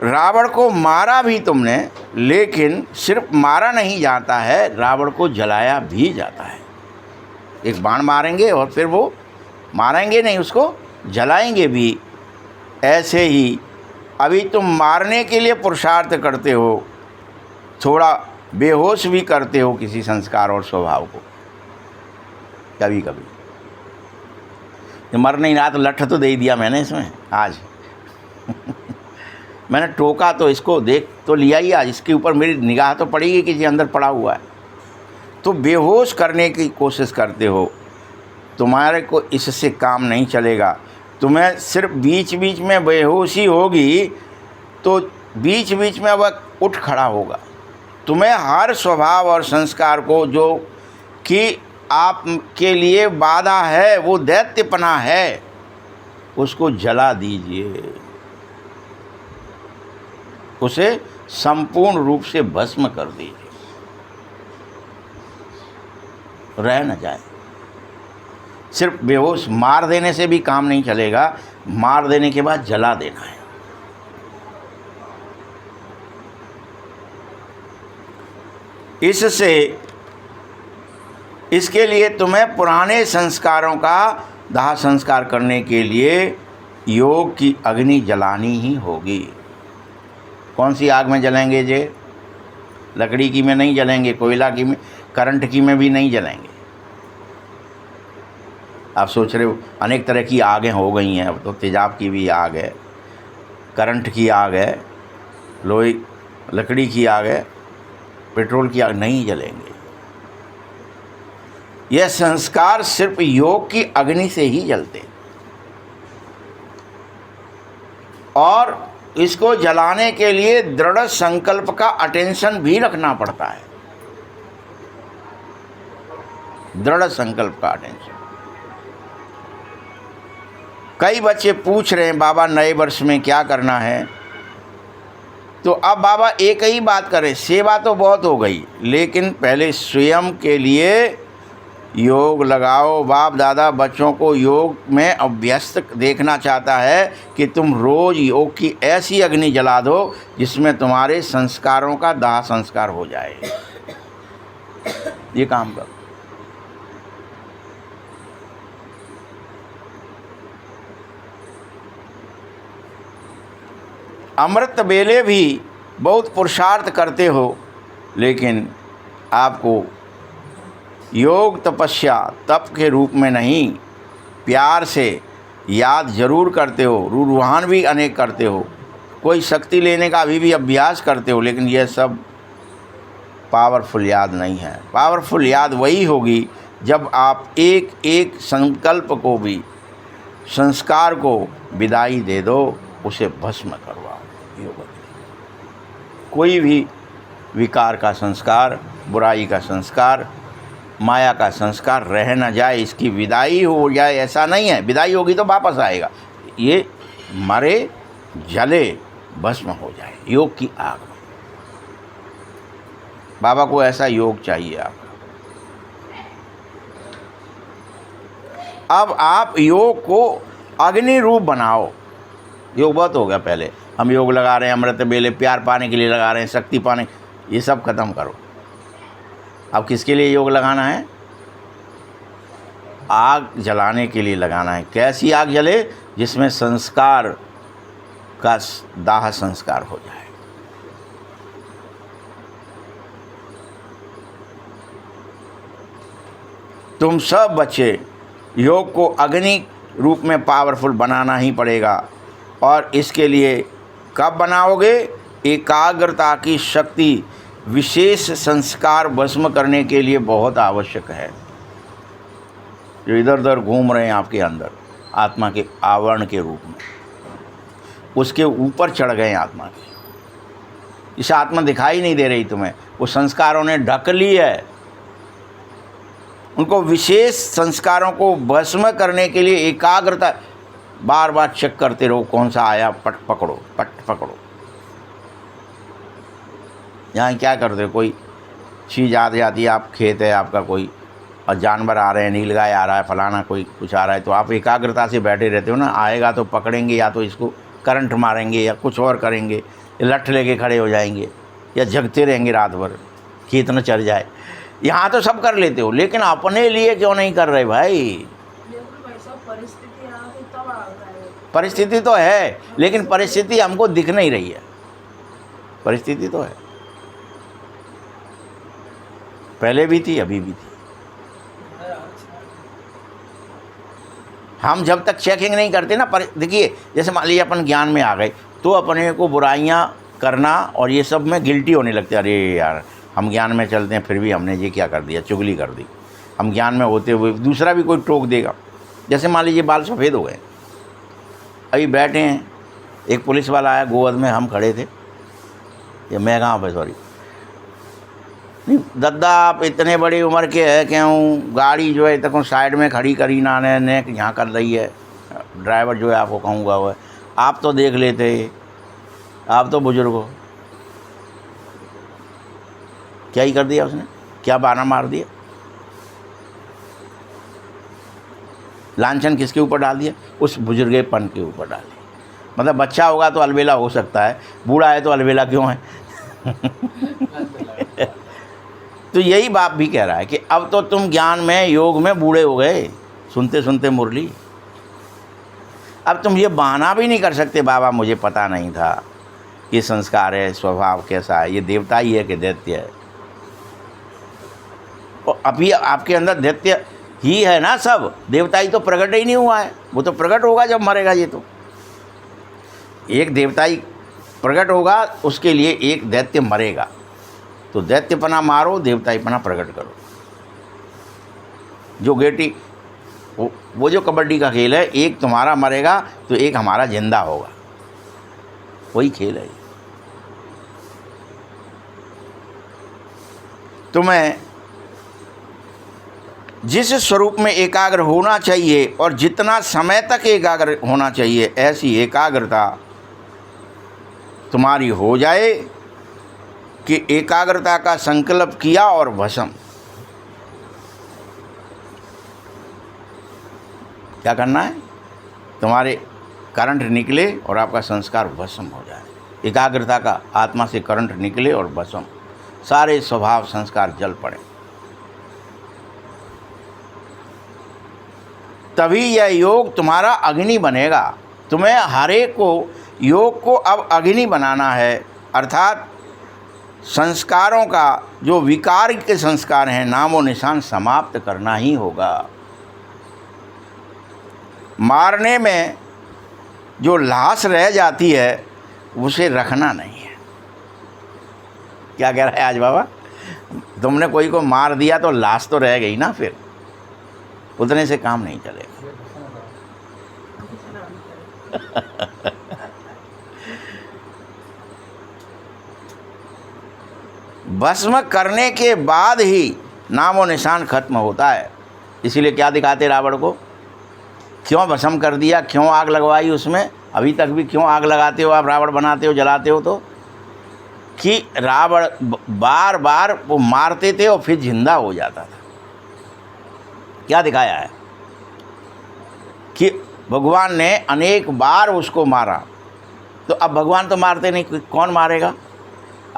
रावण को मारा भी तुमने, लेकिन सिर्फ मारा नहीं जाता है, रावण को जलाया भी जाता है। एक बाण मारेंगे और फिर वो मारेंगे नहीं, उसको जलाएंगे भी। ऐसे ही अभी तुम मारने के लिए पुरुषार्थ करते हो, थोड़ा बेहोश भी करते हो किसी संस्कार और स्वभाव को कभी कभी। मर नहीं रहा तो लठ तो दे दिया मैंने इसमें आज। मैंने टोका तो इसको देख तो लिया ही आज, इसके ऊपर मेरी निगाह तो पड़ेगी कि ये अंदर पड़ा हुआ है। तो बेहोश करने की कोशिश करते हो, तुम्हारे को इससे काम नहीं चलेगा। तुम्हें सिर्फ बीच बीच में बेहोशी होगी तो बीच बीच में वह उठ खड़ा होगा। तुम्हें हर स्वभाव और संस्कार को जो कि आपके लिए बाधा है, वो दैत्यपना है, उसको जला दीजिए, उसे संपूर्ण रूप से भस्म कर दीजिए, रह न जाए। सिर्फ बेहोश मार देने से भी काम नहीं चलेगा, मार देने के बाद जला देना है। इसके लिए तुम्हें पुराने संस्कारों का दाह संस्कार करने के लिए योग की अग्नि जलानी ही होगी। कौन सी आग में जलेंगे जे? लकड़ी की में नहीं जलेंगे, कोयला की में, करंट की में भी नहीं जलेंगे। आप सोच रहे हो अनेक तरह की आगें हो गई हैं, अब तो तेजाब की भी आग है, करंट की आग है, लोहे लकड़ी की आग है, पेट्रोल की आग नहीं जलेंगे। यह संस्कार सिर्फ योग की अग्नि से ही जलते हैं, और इसको जलाने के लिए दृढ़ संकल्प का अटेंशन भी रखना पड़ता है। दृढ़ संकल्प का अटेंशन। कई बच्चे पूछ रहे हैं बाबा नए वर्ष में क्या करना है, तो अब बाबा एक ही बात करें, सेवा तो बहुत हो गई, लेकिन पहले स्वयं के लिए योग लगाओ। बाप दादा बच्चों को योग में अभ्यस्त देखना चाहता है कि तुम रोज़ योग की ऐसी अग्नि जला दो जिसमें तुम्हारे संस्कारों का दाह संस्कार हो जाए। ये काम करो। अमृत बेले भी बहुत पुरुषार्थ करते हो, लेकिन आपको योग तपस्या तप के रूप में नहीं, प्यार से याद जरूर करते हो, रूहान भी अनेक करते हो, कोई शक्ति लेने का अभी भी अभ्यास करते हो, लेकिन यह सब पावरफुल याद नहीं है। पावरफुल याद वही होगी जब आप एक एक संकल्प को भी, संस्कार को विदाई दे दो, उसे भस्म करवाओ। योग कोई भी विकार का संस्कार, बुराई का संस्कार, माया का संस्कार रह न जाए, इसकी विदाई हो जाए, ऐसा नहीं है। विदाई होगी तो वापस आएगा, ये मरे जले भस्म हो जाए योग की आग में। बाबा को ऐसा योग चाहिए आपका। अब आप योग को अग्नि रूप बनाओ। योग बहुत हो गया, पहले हम योग लगा रहे हैं अमृत बेले प्यार पाने के लिए लगा रहे हैं, शक्ति पाने, ये सब खत्म करो। अब किसके लिए योग लगाना है? आग जलाने के लिए लगाना है। कैसी आग जले? जिसमें संस्कार का दाह संस्कार हो जाए। तुम सब बच्चे योग को अग्नि रूप में पावरफुल बनाना ही पड़ेगा, और इसके लिए कब बनाओगे? एकाग्रता की शक्ति विशेष संस्कार भस्म करने के लिए बहुत आवश्यक है। जो इधर उधर घूम रहे हैं आपके अंदर आत्मा के आवरण के रूप में, उसके ऊपर चढ़ गए आत्मा के। इसे आत्मा दिखाई नहीं दे रही तुम्हें, वो संस्कारों ने ढक ली है। उनको विशेष संस्कारों को भस्म करने के लिए एकाग्रता बार बार चेक करते रहो, कौन सा आया, पट पकड़ो। यहाँ क्या करते हो? कोई चीज़ आ जाती है, आप खेत है आपका कोई, और जानवर आ रहे हैं, नीलगाय आ रहा है, फलाना कोई कुछ आ रहा है, तो आप एकाग्रता से बैठे रहते हो ना। आएगा तो पकड़ेंगे, या तो इसको करंट मारेंगे, या कुछ और करेंगे, या लठ लेके खड़े हो जाएंगे, या जगते रहेंगे रात भर, खेत न चल जाए। यहाँ तो सब कर लेते हो, लेकिन अपने लिए क्यों नहीं कर रहे भाई? परिस्थिति तो है, लेकिन परिस्थिति हमको दिख नहीं रही है। परिस्थिति तो है, पहले भी थी, अभी भी थी। हम जब तक चेकिंग नहीं करते ना, देखिए जैसे मान लीजिए अपन ज्ञान में आ गए, तो अपने को बुराइयां करना और ये सब में गिल्टी होने लगते। अरे यार, हम ज्ञान में चलते हैं, फिर भी हमने ये क्या कर दिया, चुगली कर दी। हम ज्ञान में होते हुए दूसरा भी कोई टोक देगा। जैसे मान लीजिए बाल सफ़ेद हो गए, अभी बैठे हैं, एक पुलिस वाला आया, गोवध में हम खड़े थे, ये मैं गाँव पे, सॉरी, नहीं दादा आप इतने बड़ी उम्र के है क्यों, गाड़ी जो है तक साइड में खड़ी करी ना ने यहाँ कर रही है, ड्राइवर जो है आपको कहूँगा वो है, आप तो देख लेते, आप तो बुजुर्ग हो। क्या ही कर दिया उसने, क्या बहाना मार दिया, लांछन किसके ऊपर डाल दिया? उस बुजुर्गेपन के ऊपर डाल दिया। मतलब बच्चा होगा तो अलबेला हो सकता है, बूढ़ा है तो अलबेला क्यों है? तो यही बाप भी कह रहा है कि अब तो तुम ज्ञान में, योग में बूढ़े हो गए, सुनते सुनते मुरली। अब तुम ये बहाना भी नहीं कर सकते, बाबा मुझे पता नहीं था, ये संस्कार है, स्वभाव कैसा है, ये देवता ही है कि दैत्य है। और अभी आपके अंदर दैत्य ही है ना, सब देवता ही तो प्रकट ही नहीं हुआ है, वो तो प्रकट होगा जब मरेगा। ये तो एक देवता ही प्रकट होगा, उसके लिए एक दैत्य मरेगा, तो दैत्यपना मारो, देवताईपना प्रकट करो। जो गेटी वो जो कबड्डी का खेल है, एक तुम्हारा मरेगा तो एक हमारा जिंदा होगा, वही खेल है। तुम्हें जिस स्वरूप में एकाग्र होना चाहिए और जितना समय तक एकाग्र होना चाहिए, ऐसी एकाग्रता तुम्हारी हो जाए कि एकाग्रता का संकल्प किया और भस्म। क्या करना है? तुम्हारे करंट निकले और आपका संस्कार भस्म हो जाए। एकाग्रता का आत्मा से करंट निकले और भस्म, सारे स्वभाव संस्कार जल पड़े। तभी यह योग तुम्हारा अग्नि बनेगा। तुम्हें हर एक को योग को अब अग्नि बनाना है, अर्थात संस्कारों का जो विकार के संस्कार हैं, नामो निशान समाप्त करना ही होगा। मारने में जो लाश रह जाती है उसे रखना नहीं है। क्या कह रहा है आज बाबा? तुमने कोई को मार दिया तो लाश तो रह गई ना, फिर उतने से काम नहीं चलेगा। भस्म करने के बाद ही नामो निशान खत्म होता है। इसीलिए क्या दिखाते रावण को? क्यों भस्म कर दिया, क्यों आग लगवाई उसमें? अभी तक भी क्यों आग लगाते हो आप, रावण बनाते हो, जलाते हो? तो कि रावण बार बार वो मारते थे और फिर जिंदा हो जाता था। क्या दिखाया है कि भगवान ने अनेक बार उसको मारा। तो अब भगवान तो मारते नहीं, कौन मारेगा?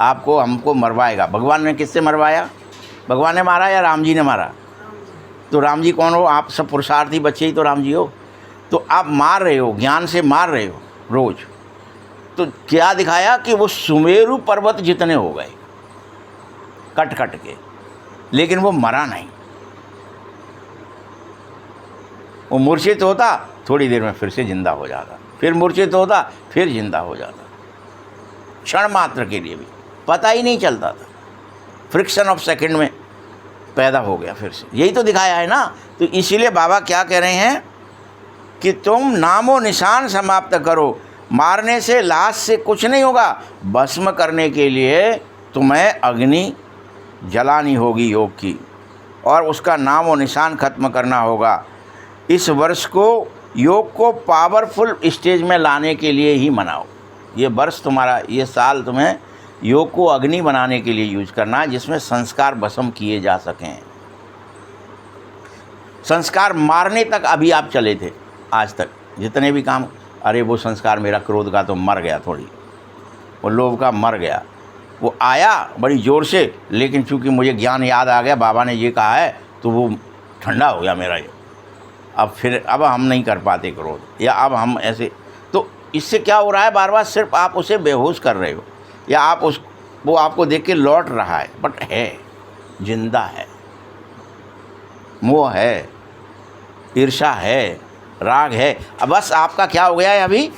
आपको हमको मरवाएगा। भगवान ने किससे मरवाया? भगवान ने मारा या राम जी ने मारा? तो राम जी कौन हो? आप सब पुरुषार्थी बच्चे ही तो राम जी हो। तो आप मार रहे हो, ज्ञान से मार रहे हो रोज। तो क्या दिखाया कि वो सुमेरु पर्वत जितने हो गए कट कट के, लेकिन वो मरा नहीं। वो मूर्छित होता, थोड़ी देर में फिर से जिंदा हो जाता, फिर मूर्छित होता, फिर जिंदा हो जाता। क्षण मात्र के लिए भी पता ही नहीं चलता था, फ्रिक्शन ऑफ सेकंड में पैदा हो गया फिर से। यही तो दिखाया है ना। तो इसीलिए बाबा क्या कह रहे हैं कि तुम नामो निशान समाप्त करो। मारने से, लाश से कुछ नहीं होगा। भस्म करने के लिए तुम्हें अग्नि जलानी होगी योग की, और उसका नामो निशान खत्म करना होगा। इस वर्ष को योग को पावरफुल स्टेज में लाने के लिए ही मनाओ। ये वर्ष तुम्हारा, ये साल तुम्हें योग को अग्नि बनाने के लिए यूज करना है, जिसमें संस्कार भस्म किए जा सकें। संस्कार मारने तक अभी आप चले थे आज तक, जितने भी काम। अरे वो संस्कार मेरा क्रोध का तो मर गया, थोड़ी वो लोभ का मर गया, वो आया बड़ी ज़ोर से, लेकिन चूंकि मुझे ज्ञान याद आ गया, बाबा ने ये कहा है, तो वो ठंडा हो गया मेरा ये। अब हम नहीं कर पाते क्रोध, या अब हम ऐसे। तो इससे क्या हो रहा है? बार बार सिर्फ आप उसे बेहोश कर रहे हो, या आप वो आपको देख के लौट रहा है, बट है, जिंदा है। मोह है, ईर्ष्या है, राग है। अब बस आपका क्या हो गया है, अभी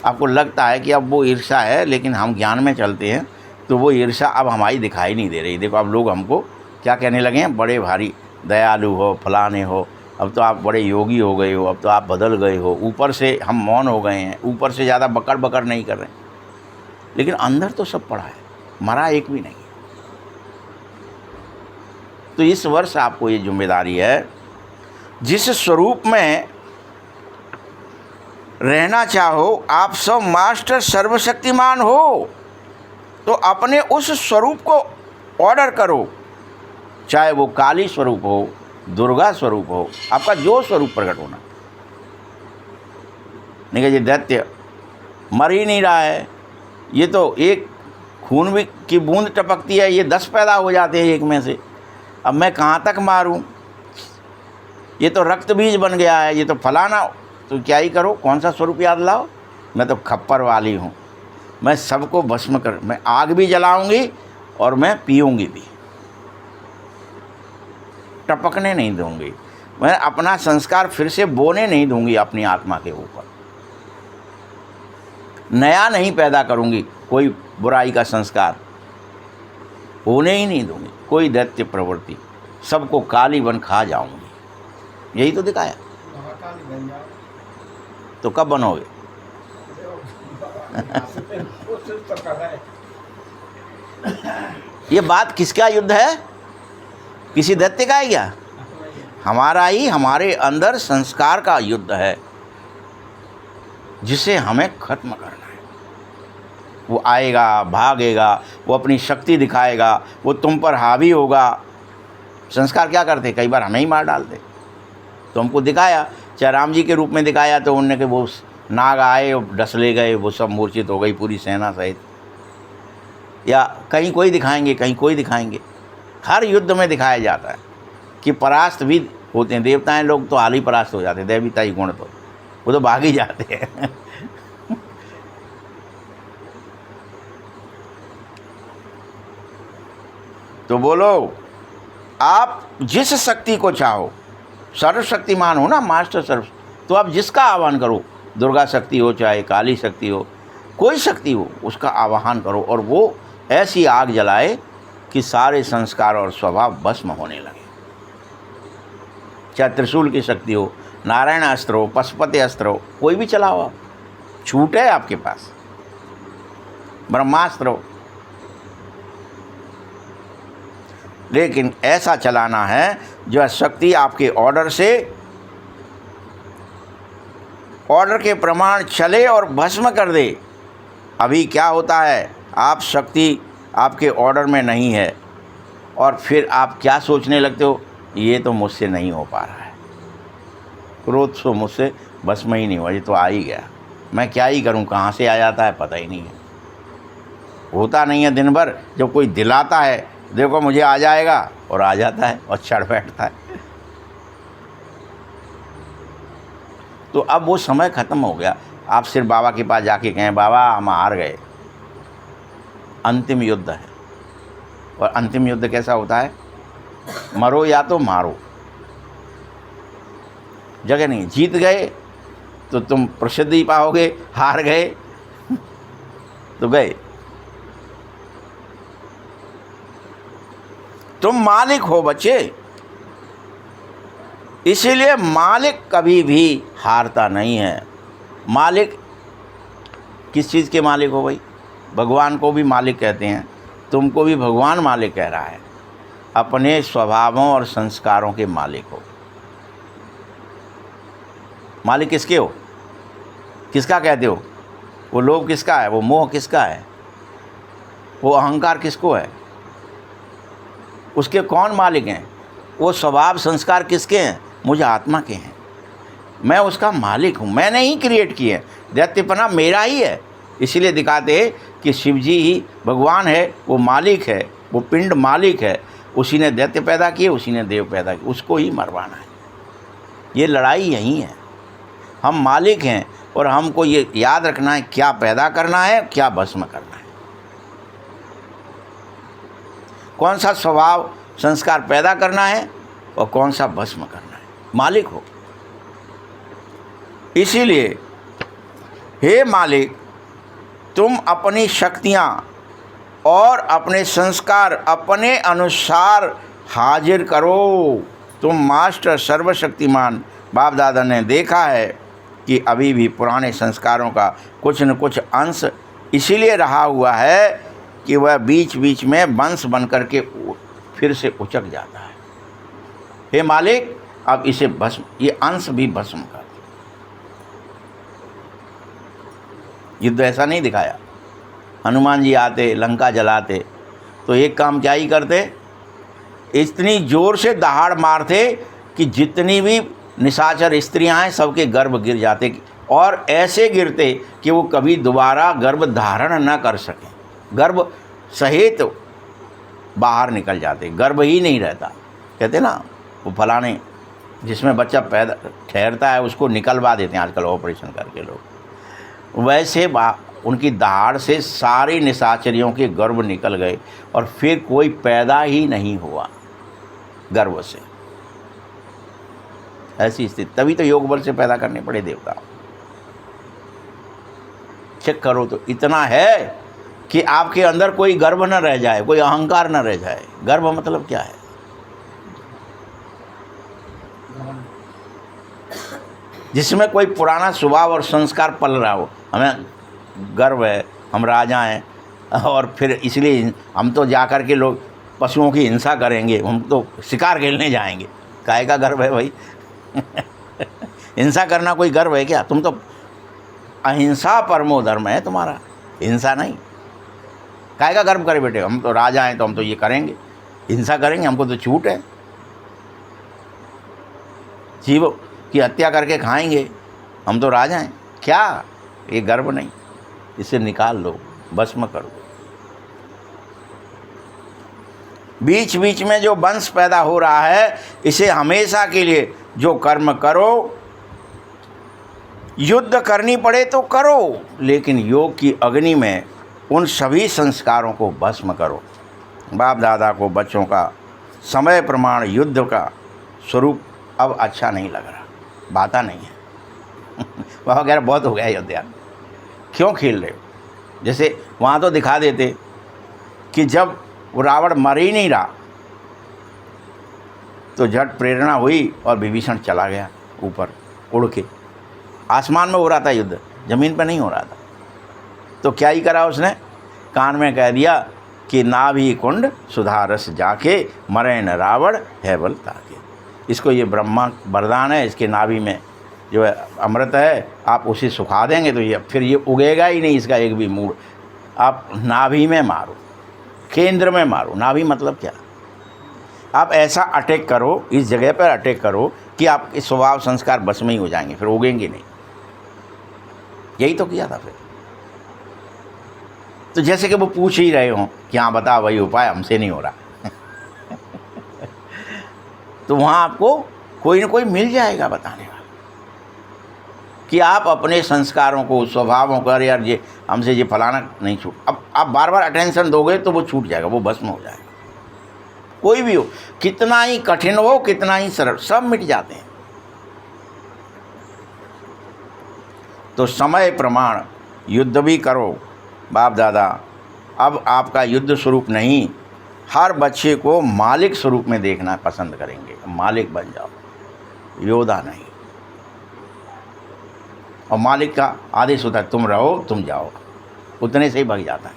आपको लगता है कि अब वो ईर्ष्या है, लेकिन हम ज्ञान में चलते हैं तो वो ईर्ष्या अब हमारी दिखाई नहीं दे रही। देखो अब लोग हमको क्या कहने लगे हैं, बड़े भारी दयालु हो, फलाने हो, अब तो आप बड़े योगी हो गए हो, अब तो आप बदल गए हो। ऊपर से हम मौन हो गए हैं, ऊपर से ज़्यादा बकड़ बकड़ नहीं कर रहे, लेकिन अंदर तो सब पड़ा है, मरा एक भी नहीं। तो इस वर्ष आपको ये जिम्मेदारी है, जिस स्वरूप में रहना चाहो, आप सब मास्टर सर्वशक्तिमान हो, तो अपने उस स्वरूप को ऑर्डर करो। चाहे वो काली स्वरूप हो, दुर्गा स्वरूप हो, आपका जो स्वरूप प्रकट होना। नहीं कि दैत्य मर ही नहीं रहा है, ये तो एक खून भी की बूंद टपकती है, ये 10 पैदा हो जाते हैं एक में से। अब मैं कहाँ तक मारूं? ये तो रक्त बीज बन गया है, ये तो फलाना। तो क्या ही करो, कौन सा स्वरूप याद लाओ? मैं तो खप्पर वाली हूँ, मैं सबको भस्म कर, मैं आग भी जलाऊंगी और मैं पीऊँगी भी, टपकने नहीं दूंगी। मैं अपना संस्कार फिर से बोने नहीं दूंगी अपनी आत्मा के ऊपर, नया नहीं पैदा करूंगी कोई बुराई का संस्कार। होने ही नहीं दूंगी कोई दैत्य प्रवृत्ति, सबको काली बन खा जाऊंगी। यही तो दिखाया। महाकाली बन जाओ। तो कब बनोगे? कोशिश तो कर रहे हैं। ये बात किसका युद्ध है? किसी दैत्य का है क्या? हमारा ही, हमारे अंदर संस्कार का युद्ध है जिसे हमें खत्म करना है। वो आएगा, भागेगा, वो अपनी शक्ति दिखाएगा, वो तुम पर हावी होगा। संस्कार क्या करते? कई बार हमें ही मार डालते। तो हमको दिखाया, चाहे राम जी के रूप में दिखाया तो उनने के वो नाग आए और डस ले गए, वो सब मूर्छित हो गई पूरी सेना सहित। या कहीं कोई दिखाएंगे, कहीं कोई दिखाएंगे। हर युद्ध में दिखाया जाता है कि परास्त भी होते हैं। देवताएं लोग तो हाल ही परास्त हो जाते हैं, देवताई गुण तो वो तो भाग ही जाते हैं। तो बोलो, आप जिस शक्ति को चाहो, सर्वशक्तिमान हो ना, मास्टर सर्व, तो आप जिसका आह्वान करो, दुर्गा शक्ति हो चाहे काली शक्ति हो, कोई शक्ति हो, उसका आह्वान करो और वो ऐसी आग जलाए कि सारे संस्कार और स्वभाव भस्म होने लगे। चाहे त्रिशूल की शक्ति हो, नारायण अस्त्र हो, पशुपति अस्त्र हो, कोई भी चलाओ आप, छूट है आपके पास। ब्रह्मास्त्र हो, लेकिन ऐसा चलाना है जो शक्ति आपके ऑर्डर के प्रमाण चले और भस्म कर दे। अभी क्या होता है, आप शक्ति आपके ऑर्डर में नहीं है और फिर आप क्या सोचने लगते हो, ये तो मुझसे नहीं हो पा रहा है, क्रोध तो मुझसे भस्म ही नहीं हुआ, ये तो आ ही गया, मैं क्या ही करूं, कहाँ से आ जाता है पता ही नहीं है, होता नहीं है। दिन भर जब कोई दिलाता है, देखो मुझे आ जाएगा, और आ जाता है और चढ़ बैठता है। तो अब वो समय ख़त्म हो गया। आप सिर्फ बाबा के पास जाके कहें, बाबा हम हार गए। अंतिम युद्ध है, और अंतिम युद्ध कैसा होता है, मरो या तो मारो, जगह नहीं। जीत गए तो तुम प्रसिद्धि पाओगे, हार गए तो गए। तुम मालिक हो बच्चे, इसीलिए मालिक कभी भी हारता नहीं है। मालिक किस चीज़ के मालिक हो भाई? भगवान को भी मालिक कहते हैं, तुमको भी भगवान मालिक कह रहा है। अपने स्वभावों और संस्कारों के मालिक हो। मालिक किसके हो? किसका कहते हो? वो लोभ किसका है? वो मोह किसका है? वो अहंकार किसको है? उसके कौन मालिक हैं? वो स्वभाव संस्कार किसके हैं? मुझे आत्मा के हैं। मैं उसका मालिक हूँ, मैंने ही क्रिएट किए। दैत्यपना मेरा ही है। इसीलिए दिखाते हैं कि शिव जी ही भगवान है, वो मालिक है, वो पिंड मालिक है। उसी ने दैत्य पैदा किए, उसी ने देव पैदा किए, उसको ही मरवाना है। ये लड़ाई यही है। हम मालिक हैं और हमको ये याद रखना है क्या पैदा करना है, क्या भस्म करना है, कौन सा स्वभाव संस्कार पैदा करना है और कौन सा भस्म करना है। मालिक हो। इसीलिए हे मालिक, तुम अपनी शक्तियाँ और अपने संस्कार अपने अनुसार हाजिर करो। तुम मास्टर सर्वशक्तिमान बाप दादा ने देखा है कि अभी भी पुराने संस्कारों का कुछ न कुछ अंश इसीलिए रहा हुआ है कि वह बीच बीच में वंश बन कर के फिर से उचक जाता है। हे मालिक, अब इसे भस्म, ये अंश भी भस्म कर। युद्ध ऐसा नहीं दिखाया। हनुमान जी आते, लंका जलाते, तो एक काम क्या ही करते, इतनी जोर से दहाड़ मारते कि जितनी भी निशाचर स्त्रियां हैं सबके गर्भ गिर जाते, और ऐसे गिरते कि वो कभी दोबारा गर्भ धारण न कर सकें, गर्भ सहित बाहर निकल जाते, गर्भ ही नहीं रहता। कहते ना, वो फलाने जिसमें बच्चा पैदा ठहरता है उसको निकलवा देते हैं आजकल ऑपरेशन करके लोग। वैसे उनकी दहाड़ से सारी निशाचरियों के गर्भ निकल गए और फिर कोई पैदा ही नहीं हुआ गर्भ से। ऐसी स्थिति, तभी तो योग बल से पैदा करने पड़े देवता। चेक करो तो इतना है कि आपके अंदर कोई गर्व न रह जाए, कोई अहंकार न रह जाए। गर्व मतलब क्या है? जिसमें कोई पुराना स्वभाव और संस्कार पल रहा हो। हमें गर्व है, हम राजा हैं, और फिर इसलिए हम तो जा कर के लोग पशुओं की हिंसा करेंगे, हम तो शिकार खेलने जाएंगे। काहे का गर्व है भाई? हिंसा करना कोई गर्व है क्या? तुम तो अहिंसा परमो धर्म है तुम्हारा, हिंसा नहीं। काहे का गर्व करे बेटे? हम तो राजा हैं तो हम तो ये करेंगे, हिंसा करेंगे, हमको तो छूट है। जीव की हत्या करके खाएंगे, हम तो राजा हैं। क्या ये गर्व नहीं? इसे निकाल लो, भस्म कर दो। बीच बीच में जो वंश पैदा हो रहा है, इसे हमेशा के लिए जो कर्म करो, युद्ध करनी पड़े तो करो, लेकिन योग की अग्नि में उन सभी संस्कारों को भस्म करो। बाप दादा को बच्चों का समय प्रमाण युद्ध का स्वरूप अब अच्छा नहीं लग रहा, बाता नहीं है। वह वगैरह बहुत हो गया अयोध्या, क्यों खेल रहे हो? जैसे वहाँ तो दिखा देते कि जब वो रावण मर ही नहीं रहा तो झट प्रेरणा हुई और विभीषण चला गया ऊपर उड़ के। आसमान में हो रहा था युद्ध, ज़मीन पर नहीं हो रहा था। तो क्या ही करा उसने? कान में कह दिया कि नाभि कुंड सुधारस जाके, मरे न रावण है बल ताके। इसको ये ब्रह्मा वरदान है, इसके नाभि में जो है अमृत है, आप उसे सुखा देंगे तो ये फिर ये उगेगा ही नहीं इसका एक भी मूड़। आप नाभि में मारो, केंद्र में मारो। नाभि मतलब क्या? आप ऐसा अटैक करो, इस जगह पर अटैक करो कि आपके स्वभाव संस्कार बस में ही हो जाएंगे, फिर उगेंगे नहीं। यही तो किया था फिर। तो जैसे कि वो पूछ ही रहे हों कि हाँ बता वही उपाय, हमसे नहीं हो रहा। तो वहाँ आपको कोई ना कोई मिल जाएगा बताने वाला कि आप अपने संस्कारों को, स्वभावों को, अरे यार ये हमसे ये फलाना नहीं छूट। अब आप बार बार अटेंशन दोगे तो वो छूट जाएगा, वो भस्म हो जाएगा। कोई भी हो, कितना ही कठिन हो, कितना ही सरल, सब मिट जाते हैं। तो समय प्रमाण युद्ध भी करो। बाप दादा अब आपका युद्ध स्वरूप नहीं, हर बच्चे को मालिक स्वरूप में देखना पसंद करेंगे। मालिक बन जाओ, योद्धा नहीं। और मालिक का आदेश होता है तुम रहो, तुम जाओ, उतने से ही भाग जाता है,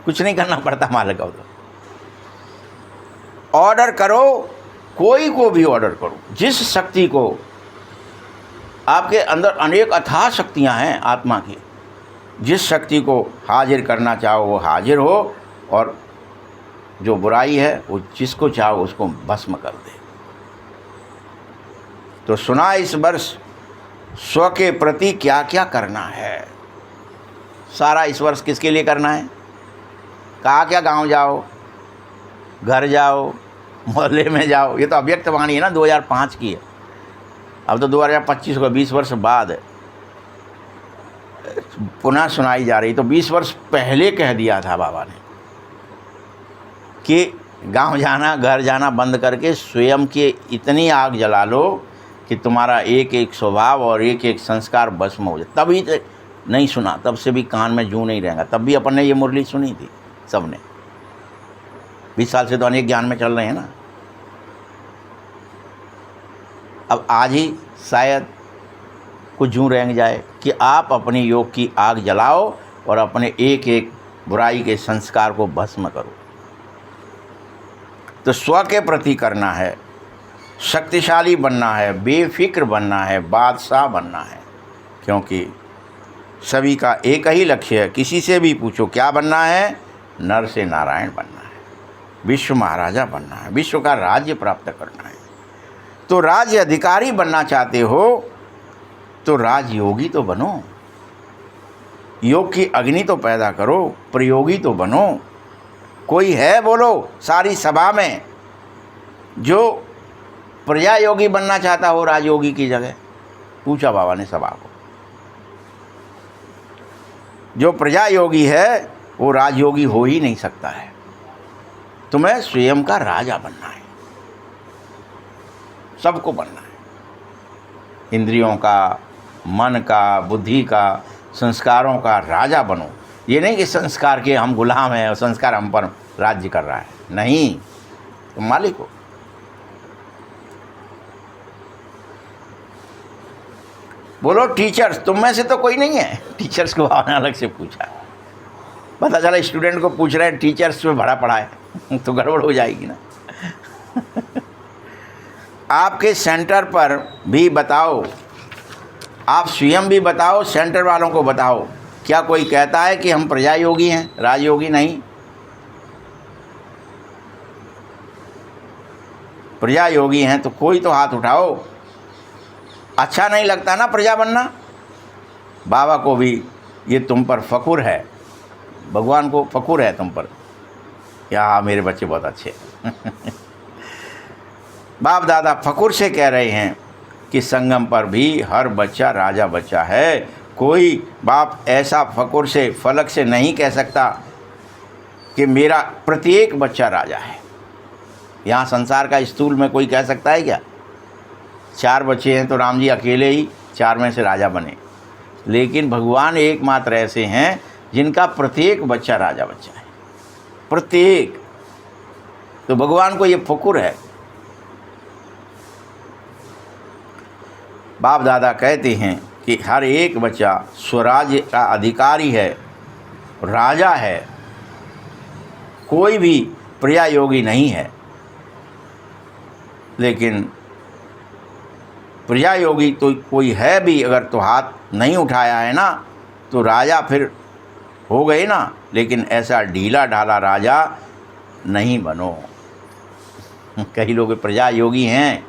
कुछ नहीं करना पड़ता मालिक को। तो ऑर्डर करो, कोई को भी ऑर्डर करो, जिस शक्ति को, आपके अंदर अनेक अथाह शक्तियां हैं आत्मा की, जिस शक्ति को हाजिर करना चाहो वो हाजिर हो, और जो बुराई है वो जिसको चाहो उसको भस्म कर दे। तो सुना इस वर्ष स्व के प्रति क्या क्या करना है। सारा इस वर्ष किसके लिए करना है? कहा क्या? गांव जाओ, घर जाओ, मोहल्ले में जाओ। ये तो अव्यक्त वाणी है ना, 2005 की है। अब तो 2025 को 20 वर्ष बाद पुनः सुनाई जा रही। तो 20 वर्ष पहले कह दिया था बाबा ने कि गांव जाना, घर जाना बंद करके स्वयं की इतनी आग जला लो कि तुम्हारा एक एक स्वभाव और एक एक संस्कार भस्म हो जाए। तभी तो नहीं सुना, तब से भी कान में जूं नहीं रहेगा। तब भी अपन ने ये मुरली सुनी थी सबने। 20 साल से तो अनेक ज्ञान में चल रहे हैं ना। अब आज ही शायद कुछ जूं रह जाए कि आप अपनी योग की आग जलाओ और अपने एक एक बुराई के संस्कार को भस्म करो। तो स्व के प्रति करना है, शक्तिशाली बनना है, बेफिक्र बनना है, बादशाह बनना है। क्योंकि सभी का एक ही लक्ष्य है। किसी से भी पूछो क्या बनना है? नर से नारायण बनना है, विश्व महाराजा बनना है, विश्व का राज्य प्राप्त करना है। तो राज्य अधिकारी बनना चाहते हो तो राजयोगी तो बनो, योग की अग्नि तो पैदा करो, प्रयोगी तो बनो। कोई है बोलो सारी सभा में जो प्रजा योगी बनना चाहता हो राजयोगी की जगह? पूछा बाबा ने सभा को। जो प्रजा योगी है वो राजयोगी हो ही नहीं सकता है। तुम्हें स्वयं का राजा बनना है, सबको बनना है। इंद्रियों का, मन का, बुद्धि का, संस्कारों का राजा बनो। ये नहीं कि संस्कार के हम गुलाम हैं और संस्कार हम पर राज्य कर रहा है, नहीं, तुम मालिक हो। बोलो टीचर्स, तुम में से तो कोई नहीं है। टीचर्स को आपने अलग से पूछा, पता चला स्टूडेंट को पूछ रहे हैं टीचर्स में भरा पड़ा है तो गड़बड़ हो जाएगी ना। आपके सेंटर पर भी बताओ, आप स्वयं भी बताओ, सेंटर वालों को बताओ, क्या कोई कहता है कि हम प्रजा योगी हैं, राजयोगी नहीं? प्रजा योगी हैं तो कोई तो हाथ उठाओ। अच्छा नहीं लगता ना प्रजा बनना? बाबा को भी ये तुम पर फखुर है, भगवान को फखुर है तुम पर, या मेरे बच्चे बहुत अच्छे बाप दादा फखुर से कह रहे हैं कि संगम पर भी हर बच्चा राजा बच्चा है। कोई बाप ऐसा फखुर से फलक से नहीं कह सकता कि मेरा प्रत्येक बच्चा राजा है। यहाँ संसार का स्थूल में कोई कह सकता है क्या? 4 बच्चे हैं तो राम जी अकेले ही 4 में से राजा बने, लेकिन भगवान एकमात्र ऐसे हैं जिनका प्रत्येक बच्चा राजा बच्चा है, प्रत्येक। तो भगवान को ये फखुर है। बाप दादा कहते हैं कि हर एक बच्चा स्वराज्य का अधिकारी है, राजा है, कोई भी प्रजा योगी नहीं है। लेकिन प्रजा योगी तो कोई है भी, अगर तो हाथ नहीं उठाया है ना तो राजा फिर हो गए ना। लेकिन ऐसा ढीला ढाला राजा नहीं बनो। कई लोग प्रजा योगी हैं,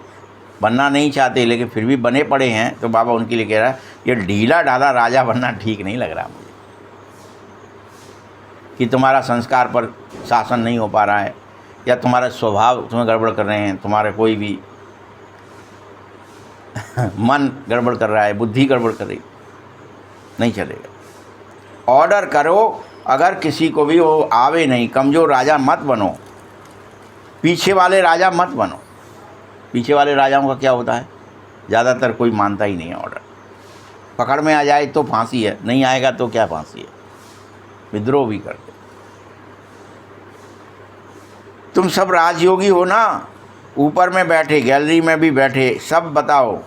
बनना नहीं चाहते, लेकिन फिर भी बने पड़े हैं, तो बाबा उनके लिए कह रहा है ये ढीला ढाला राजा बनना ठीक नहीं लग रहा मुझे, कि तुम्हारा संस्कार पर शासन नहीं हो पा रहा है, या तुम्हारा स्वभाव तुम्हें गड़बड़ कर रहे हैं, तुम्हारे कोई भी मन गड़बड़ कर रहा है, बुद्धि गड़बड़ कर रही, नहीं चलेगा। ऑर्डर करो, अगर किसी को भी वो आवे नहीं, कमज़ोर राजा मत बनो, पीछे वाले राजा मत बनो। पीछे वाले राजाओं का क्या होता है, ज़्यादातर कोई मानता ही नहीं है ऑर्डर। पकड़ में आ जाए तो फांसी है, नहीं आएगा तो क्या फांसी है, विद्रोह भी करते। तुम सब राजयोगी हो ना, ऊपर में बैठे, गैलरी में भी बैठे, सब बताओ।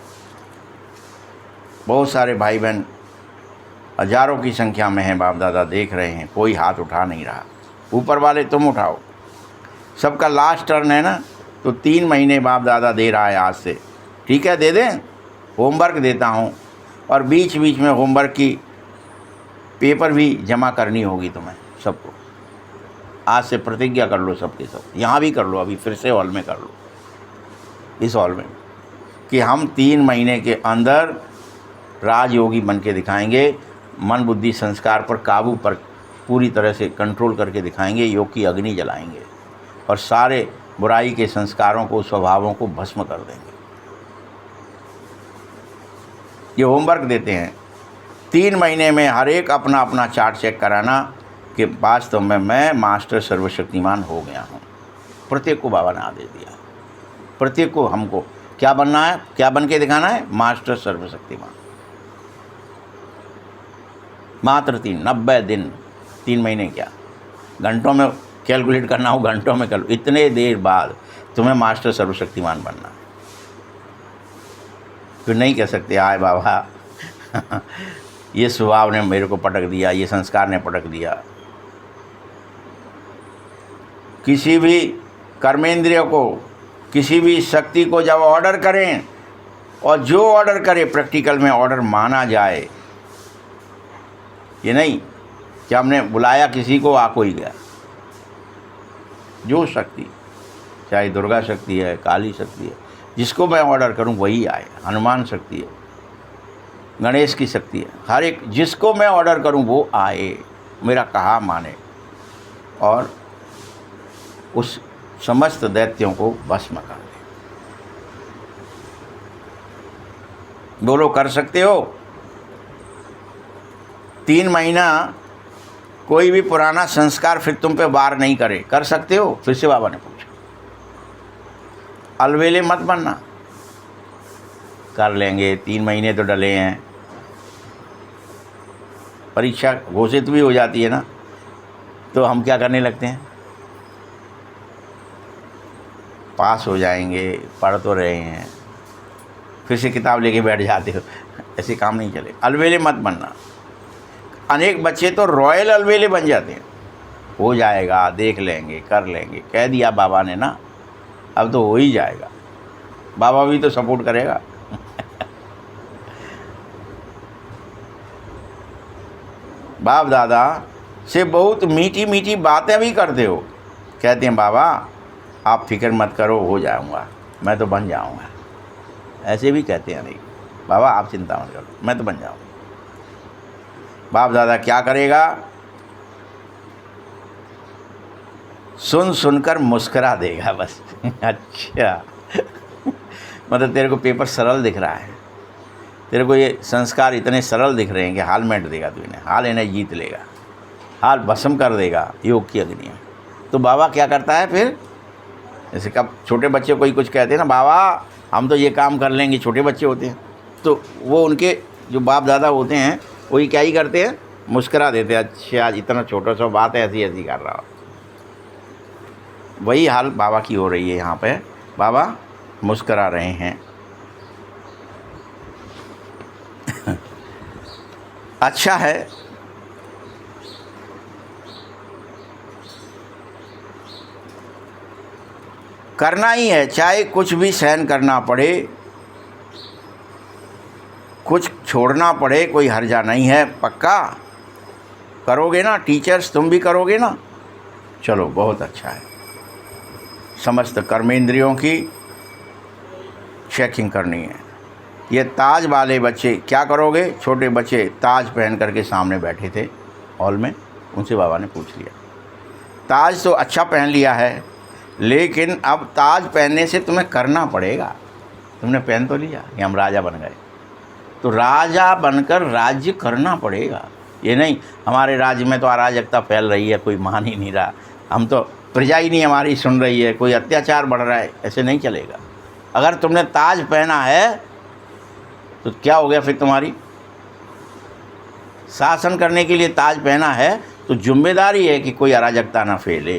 बहुत सारे भाई बहन हजारों की संख्या में हैं, बाप दादा देख रहे हैं, कोई हाथ उठा नहीं रहा। ऊपर वाले तुम उठाओ, सबका लास्ट टर्न है ना, तो 3 महीने बाप दादा दे रहा है आज से, ठीक है? दे दें, होमवर्क देता हूँ, और बीच बीच में होमवर्क की पेपर भी जमा करनी होगी तुम्हें सबको। आज से प्रतिज्ञा कर लो सबके सब, यहाँ भी कर लो, अभी फिर से हॉल में कर लो, इस हॉल में, कि हम 3 महीने के अंदर राजयोगी बन के दिखाएंगे, मन बुद्धि संस्कार पर काबू पर पूरी तरह से कंट्रोल करके दिखाएंगे, योग की अग्नि जलाएंगे और सारे बुराई के संस्कारों को, स्वभावों को भस्म कर देंगे। ये होमवर्क देते हैं। 3 महीने में हर एक अपना अपना चार्ट चेक कराना कि वास्तव में मैं मास्टर सर्वशक्तिमान हो गया हूँ। प्रत्येक को बाबा ने आदेश दिया, प्रत्येक को हमको क्या बनना है, क्या बन के दिखाना है, मास्टर सर्वशक्तिमान। मात्र 90 दिन, 3 महीने क्या, घंटों में कैलकुलेट करना हो, घंटों में कर लो, इतने देर बाद तुम्हें मास्टर सर्वशक्तिमान बनना। फिर नहीं कह सकते आए बाबा ये स्वभाव ने मेरे को पटक दिया, ये संस्कार ने पटक दिया। किसी भी कर्मेंद्रिय को, किसी भी शक्ति को जब ऑर्डर करें, और जो ऑर्डर करे प्रैक्टिकल में ऑर्डर माना जाए। ये नहीं कि हमने बुलाया किसी को, आ कोई गया। जो शक्ति, चाहे दुर्गा शक्ति है, काली शक्ति है, जिसको मैं ऑर्डर करूं वही आए। हनुमान शक्ति है, गणेश की शक्ति है, हर एक जिसको मैं ऑर्डर करूं वो आए, मेरा कहा माने और उस समस्त दैत्यों को भस्म कर दे। बोलो कर सकते हो? 3 महीना कोई भी पुराना संस्कार फिर तुम पे वार नहीं करे, कर सकते हो? फिर से बाबा ने पूछा। अलवेले मत बनना, कर लेंगे, 3 महीने तो डले हैं। परीक्षा घोषित भी हो जाती है ना, तो हम क्या करने लगते हैं, पास हो जाएंगे, पढ़ तो रहे हैं, फिर से किताब लेके बैठ जाते हो। ऐसे काम नहीं चले, अलवेले मत बनना। अनेक बच्चे तो रॉयल अलवेले बन जाते हैं, हो जाएगा, देख लेंगे, कर लेंगे, कह दिया बाबा ने ना, अब तो हो ही जाएगा, बाबा भी तो सपोर्ट करेगा। बाप दादा से बहुत मीठी मीठी बातें भी करते हो, कहते हैं बाबा आप फिक्र मत करो, हो जाऊंगा, मैं तो बन जाऊंगा। ऐसे भी कहते हैं, नहीं बाबा आप चिंता मत करो, मैं तो बन जाऊंगा। बाप दादा क्या करेगा, सुन सुनकर मुस्करा देगा बस। अच्छा मतलब तेरे को पेपर सरल दिख रहा है, तेरे को ये संस्कार इतने सरल दिख रहे हैं कि हाल मेट देगा तू इन्हें, हाल इन्हें जीत लेगा, हाल भस्म कर देगा योग की अग्नि में। तो बाबा क्या करता है फिर, जैसे कब छोटे बच्चे कोई कुछ कहते हैं ना, बाबा हम तो ये काम कर लेंगे, छोटे बच्चे होते हैं, तो वो उनके जो बाप दादा होते हैं वही क्या ही करते हैं, मुस्करा देते हैं, अच्छा आज इतना छोटा सा बात है, ऐसी ऐसी कर रहा हो। वही हाल बाबा की हो रही है यहाँ पे, बाबा मुस्करा रहे हैं। अच्छा है, करना ही है, चाहे कुछ भी सहन करना पड़े, कुछ छोड़ना पड़े, कोई हर्जा नहीं है। पक्का करोगे ना, टीचर्स तुम भी करोगे ना, चलो बहुत अच्छा है। समस्त कर्मेंद्रियों की चेकिंग करनी है। ये ताज वाले बच्चे क्या करोगे, छोटे बच्चे ताज पहन करके सामने बैठे थे हॉल में, उनसे बाबा ने पूछ लिया, ताज तो अच्छा पहन लिया है, लेकिन अब ताज पहनने से तुम्हें करना पड़ेगा। तुमने पहन तो लिया, ये हम राजा बन गए, तो राजा बनकर राज्य करना पड़ेगा। ये नहीं हमारे राज्य में तो अराजकता फैल रही है, कोई मान ही नहीं रहा, हम तो प्रजा ही नहीं हमारी सुन रही है, कोई अत्याचार बढ़ रहा है, ऐसे नहीं चलेगा। अगर तुमने ताज पहना है तो क्या हो गया फिर, तुम्हारी शासन करने के लिए ताज पहना है तो जिम्मेदारी है कि कोई अराजकता ना फैले,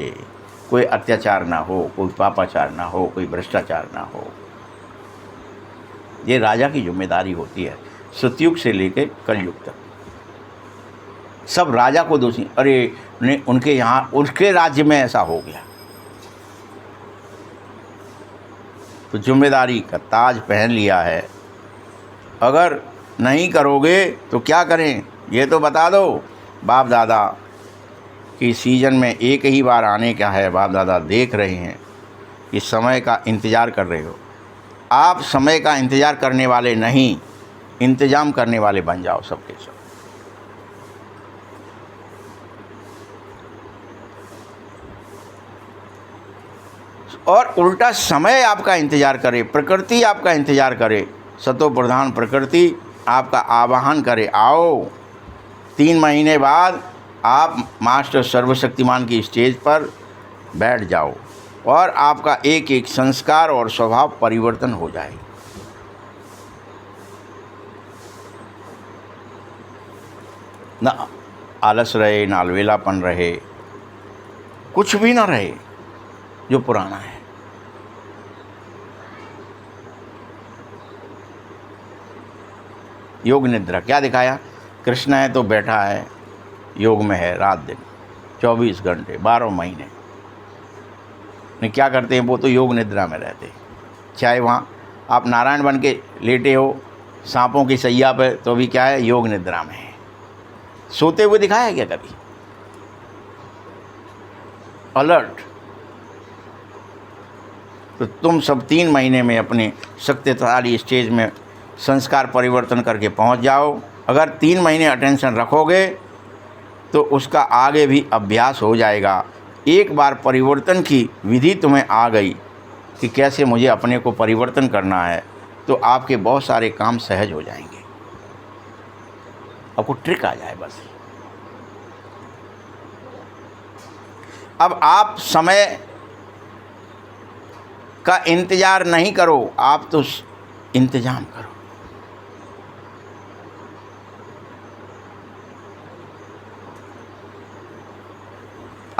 कोई अत्याचार ना हो, कोई पापाचार ना हो, कोई भ्रष्टाचार ना हो। ये राजा की जिम्मेदारी होती है। सतयुग से लेकर कलयुग तक सब राजा को दोषी, अरे ने उनके यहाँ उनके राज्य में ऐसा हो गया, तो जिम्मेदारी का ताज पहन लिया है। अगर नहीं करोगे तो क्या करें, ये तो बता दो। बाप दादा की सीजन में एक ही बार आने का है, बाप दादा देख रहे हैं कि समय का इंतज़ार कर रहे हो। आप समय का इंतज़ार करने वाले नहीं, इंतज़ाम करने वाले बन जाओ सबके सब। और उल्टा समय आपका इंतज़ार करे, प्रकृति आपका इंतज़ार करे, सतो प्रधान प्रकृति आपका आवाहन करे, आओ 3 महीने बाद आप मास्टर सर्वशक्तिमान की स्टेज पर बैठ जाओ और आपका एक एक संस्कार और स्वभाव परिवर्तन हो जाए। ना आलस रहे, ना अलवेलापन रहे, कुछ भी ना रहे जो पुराना है। योग निद्रा क्या दिखाया, कृष्ण है तो बैठा है, योग में है रात दिन 24 घंटे 12 महीने। ने क्या करते हैं, वो तो योग निद्रा में रहते हैं। चाहे वहाँ आप नारायण बन के लेटे हो सांपों की सैया पर, तो भी क्या है, योग निद्रा में है। सोते हुए दिखाया क्या कभी, अलर्ट। तो तुम सब 3 महीने में अपने शक्तिशाली स्टेज में संस्कार परिवर्तन करके पहुंच जाओ। अगर 3 महीने अटेंशन रखोगे तो उसका आगे भी अभ्यास हो जाएगा। एक बार परिवर्तन की विधि तुम्हें आ गई कि कैसे मुझे अपने को परिवर्तन करना है, तो आपके बहुत सारे काम सहज हो जाएंगे। आपको ट्रिक आ जाए बस। अब आप समय का इंतज़ार नहीं करो, आप तो इंतज़ाम करो।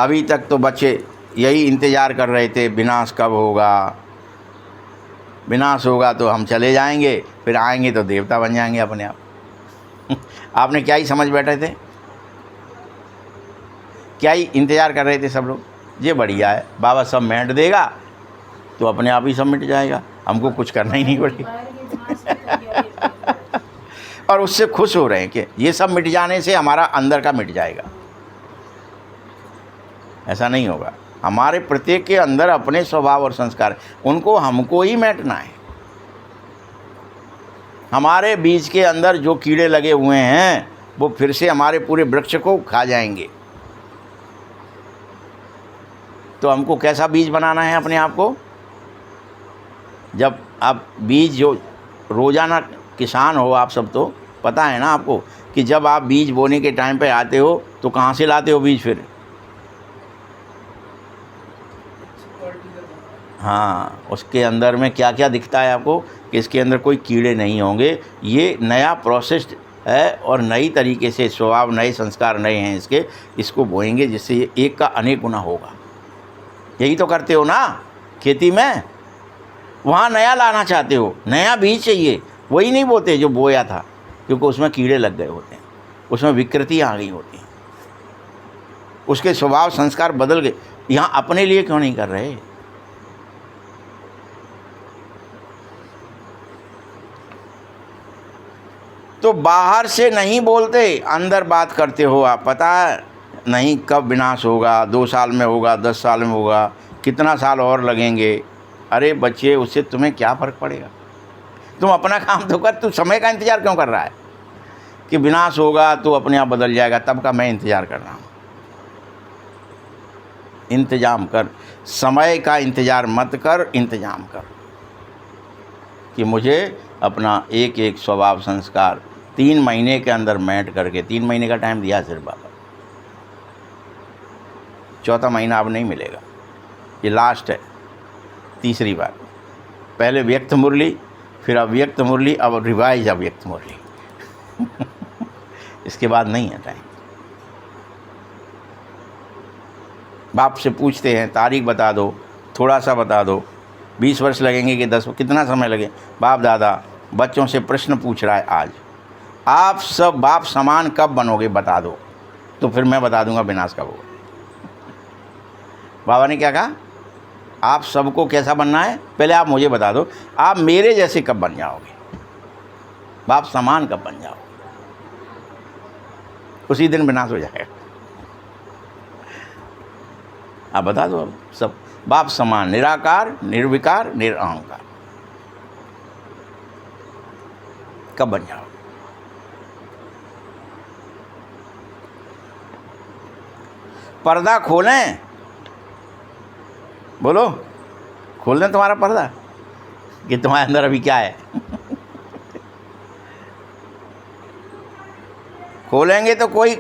अभी तक तो बच्चे यही इंतज़ार कर रहे थे विनाश कब होगा, विनाश होगा तो हम चले जाएंगे, फिर आएंगे तो देवता बन जाएंगे अपने आप। आपने क्या ही समझ बैठे थे, क्या ही इंतज़ार कर रहे थे सब लोग। ये बढ़िया है, बाबा सब मेंट देगा तो अपने आप ही सब मिट जाएगा, हमको कुछ करना ही नहीं पड़ेगा। और उससे खुश हो रहे हैं कि ये सब मिट जाने से हमारा अंदर का मिट जाएगा। ऐसा नहीं होगा, हमारे प्रत्येक के अंदर अपने स्वभाव और संस्कार, उनको हमको ही मिटना है। हमारे बीज के अंदर जो कीड़े लगे हुए हैं वो फिर से हमारे पूरे वृक्ष को खा जाएंगे। तो हमको कैसा बीज बनाना है अपने आप को? जब आप बीज, जो रोज़ाना किसान हो आप सब, तो पता है ना आपको कि जब आप बीज बोने के टाइम पे आते हो तो कहाँ से लाते हो बीज फिर? हाँ, उसके अंदर में क्या क्या दिखता है आपको कि इसके अंदर कोई कीड़े नहीं होंगे। ये नया प्रोसेस्ड है और नई तरीके से स्वभाव, नए संस्कार नए हैं इसके, इसको बोएंगे जिससे ये एक का अनेक गुना होगा। यही तो करते हो ना खेती में, वहाँ नया लाना चाहते हो, नया बीज चाहिए, वही नहीं बोते जो बोया था, क्योंकि उसमें कीड़े लग गए होते हैं, उसमें विकृति आ गई होती है, उसके स्वभाव संस्कार बदल गए। यहाँ अपने लिए क्यों नहीं कर रहे? तो बाहर से नहीं बोलते, अंदर बात करते हो आप। पता है नहीं कब विनाश होगा, 2 साल में होगा, 10 साल में होगा, कितना साल और लगेंगे। अरे बच्चे, उससे तुम्हें क्या फ़र्क पड़ेगा? तुम अपना काम तो कर, तू समय का इंतज़ार क्यों कर रहा है कि विनाश होगा तो अपने आप बदल जाएगा, तब का मैं इंतज़ार कर रहा हूँ। इंतज़ाम कर, समय का इंतज़ार मत कर, इंतज़ाम कर कि मुझे अपना एक एक स्वभाव संस्कार 3 महीने के अंदर मैट करके, 3 महीने का टाइम दिया सिर्फ बाबा, 4था महीना अब नहीं मिलेगा, ये लास्ट है, तीसरी बार। पहले व्यक्त मुरली, फिर अव्यक्त मुरली, अब रिवाइज अव्यक्त मुरली। इसके बाद नहीं है टाइम। बाप से पूछते हैं तारीख बता दो, थोड़ा सा बता दो, 20 वर्ष लगेंगे कि 10, कितना समय लगे? बाप दादा बच्चों से प्रश्न पूछ रहा है आज, आप सब बाप समान कब बनोगे बता दो, तो फिर मैं बता दूंगा विनाश कब होगा। बाबा ने क्या कहा? आप सबको कैसा बनना है, पहले आप मुझे बता दो, आप मेरे जैसे कब बन जाओगे, बाप समान कब बन जाओगे, उसी दिन विनाश हो जाएगा। आप बता दो, अब सब बाप समान, निराकार, निर्विकार, निरअहंकार, कब बन जाओगे? पर्दा खोलें, बोलो, खोल दें तुम्हारा पर्दा कि तुम्हारे अंदर अभी क्या है। खोलेंगे तो कोई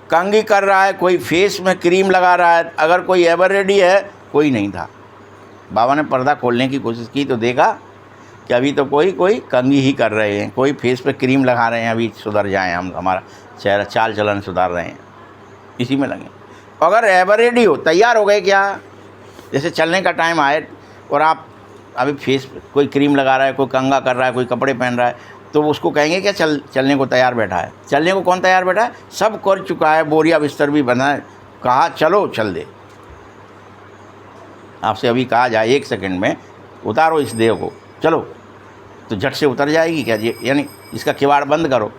कंघी कर रहा है, कोई फेस में क्रीम लगा रहा है, अगर कोई एवर रेडी है, कोई नहीं था। बाबा ने पर्दा खोलने की कोशिश की तो देखा कि अभी तो कोई कंघी ही कर रहे हैं, कोई फेस पे क्रीम लगा रहे हैं, अभी सुधर जाएं हम, हमारा चेहरा चाल चलन सुधार रहे हैं, इसी में लगे। अगर एवर रेडी हो, तैयार हो गए, क्या जैसे चलने का टाइम आए और आप अभी फेस पे कोई क्रीम लगा रहा है, कोई कंघा कर रहा है, कोई कपड़े पहन रहा है, तो उसको कहेंगे क्या चलने को तैयार बैठा है? चलने को कौन तैयार बैठा है? सब कर चुका है, बोरिया बिस्तर भी बना है, कहा चलो चल दे। आपसे अभी कहा जाए 1 सेकंड में उतारो इस देह को, चलो, तो झट से उतर जाएगी क्या? यानी इसका किवाड़ बंद करो,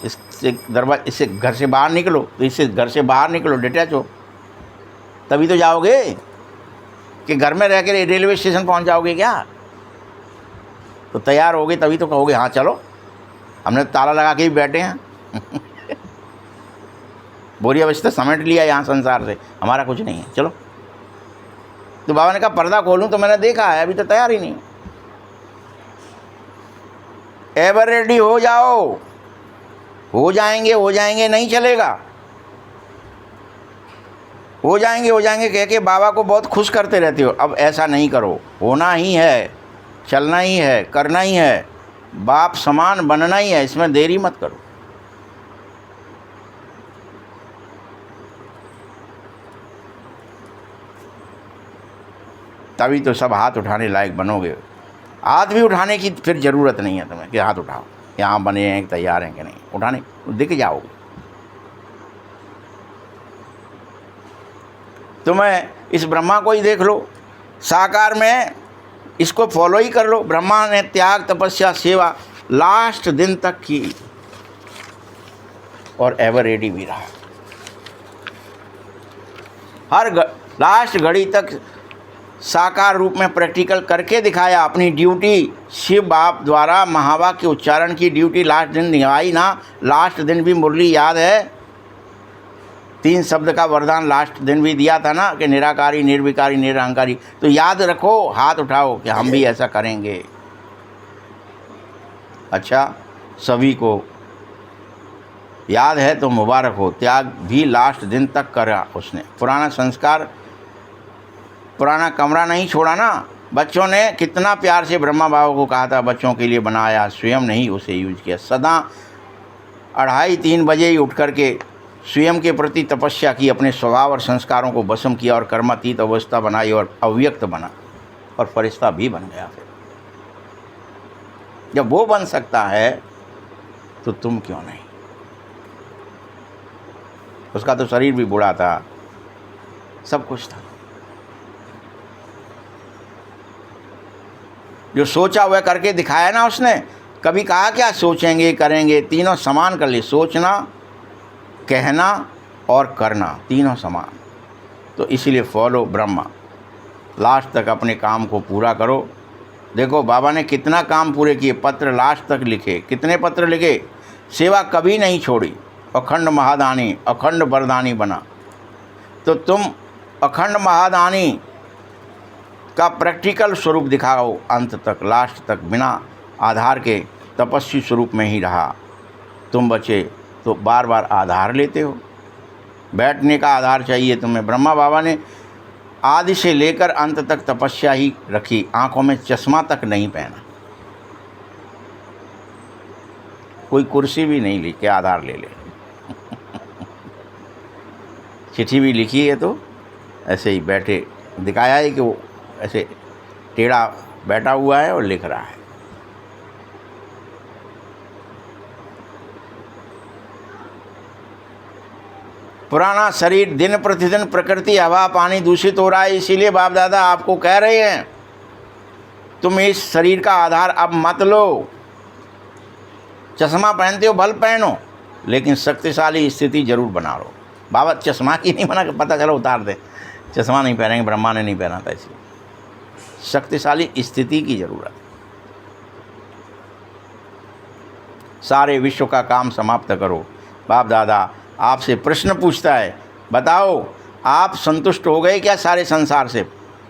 इससे दरवाजा, इससे घर से बाहर निकलो, तो इससे घर से बाहर निकलो, डिटैच हो, तभी तो जाओगे। कि घर में रह के रेलवे स्टेशन पहुंच जाओगे क्या? तो तैयार होगे तभी तो कहोगे हाँ चलो, हमने ताला लगा के ही बैठे हैं। बोरिया बिस्तर समेट लिया यहाँ संसार से, हमारा कुछ नहीं है, चलो। तो बाबा ने कहा पर्दा खोलूं, तो मैंने देखा है अभी तो तैयार ही नहीं। एवर रेडी हो जाओ, हो जाएंगे नहीं चलेगा, हो जाएंगे कह के बाबा को बहुत खुश करते रहते हो। अब ऐसा नहीं करो, होना ही है, चलना ही है, करना ही है, बाप समान बनना ही है, इसमें देरी मत करो। तभी तो सब हाथ उठाने लायक बनोगे। हाथ भी उठाने की फिर ज़रूरत नहीं है तुम्हें कि हाथ उठाओ, यहाँ बने हैं तैयार हैं कि नहीं, उठाने दिख जाओगे। तुम्हें इस ब्रह्मा को ही देख लो, साकार में इसको फॉलो ही कर लो। ब्रह्मा ने त्याग, तपस्या, सेवा लास्ट दिन तक की और एवर रेडी भी रहा। हर लास्ट घड़ी तक साकार रूप में प्रैक्टिकल करके दिखाया अपनी ड्यूटी। शिव बाप द्वारा महावाक्य उच्चारण की ड्यूटी लास्ट दिन निभाई ना। लास्ट दिन भी मुरली याद है, 3 शब्द का वरदान लास्ट दिन भी दिया था ना कि निराकारी, निर्विकारी, निरहंकारी। तो याद रखो, हाथ उठाओ कि हम भी ऐसा करेंगे। अच्छा, सभी को याद है तो मुबारक हो, त्याग भी लास्ट दिन तक करा उसने। पुराना संस्कार, पुराना कमरा नहीं छोड़ा ना। बच्चों ने कितना प्यार से ब्रह्मा बाबा को कहा था बच्चों के लिए बनाया, स्वयं नहीं उसे यूज किया। सदा 2:30-3 बजे ही उठ करके स्वयं के प्रति तपस्या की, अपने स्वभाव और संस्कारों को भस्म किया और कर्मातीत अवस्था बनाई और अव्यक्त बना और फरिश्ता भी बन गया। फिर जब वो बन सकता है तो तुम क्यों नहीं। उसका तो शरीर भी बूढ़ा था, सब कुछ था। जो सोचा हुआ करके दिखाया ना उसने। कभी कहा क्या सोचेंगे करेंगे, तीनों समान कर लिए। सोचना, कहना और करना तीनों समान। तो इसीलिए फॉलो ब्रह्मा, लास्ट तक अपने काम को पूरा करो। देखो बाबा ने कितना काम पूरे किए, पत्र लास्ट तक लिखे। कितने पत्र लिखे, सेवा कभी नहीं छोड़ी। अखंड महादानी, अखंड वरदानी बना। तो तुम अखंड महादानी का प्रैक्टिकल स्वरूप दिखाओ अंत तक, लास्ट तक, बिना आधार के तपस्वी स्वरूप में ही रहा। तुम बचे तो बार बार आधार लेते हो। बैठने का आधार चाहिए तुम्हें। ब्रह्मा बाबा ने आदि से लेकर अंत तक तपस्या ही रखी, आंखों में चश्मा तक नहीं पहना। कोई कुर्सी भी नहीं ली कि आधार ले ले। चिट्ठी भी लिखी है तो ऐसे ही बैठे दिखाया है कि वो ऐसे टेढ़ा बैठा हुआ है और लिख रहा है। पुराना शरीर दिन प्रतिदिन प्रकृति, हवा, पानी दूषित हो रहा है। इसीलिए बाप दादा आपको कह रहे हैं तुम इस शरीर का आधार अब मत लो। चश्मा पहनते हो भल पहनो, लेकिन शक्तिशाली स्थिति जरूर बना लो। बाबा चश्मा की नहीं बना, पता चलो उतार दे, चश्मा नहीं पहनेंगे, ब्रह्मा ने नहीं पहना था। इसलिए शक्तिशाली स्थिति की जरूरत। सारे विश्व का काम समाप्त करो। बाप दादा आपसे प्रश्न पूछता है, बताओ आप संतुष्ट हो गए क्या सारे संसार से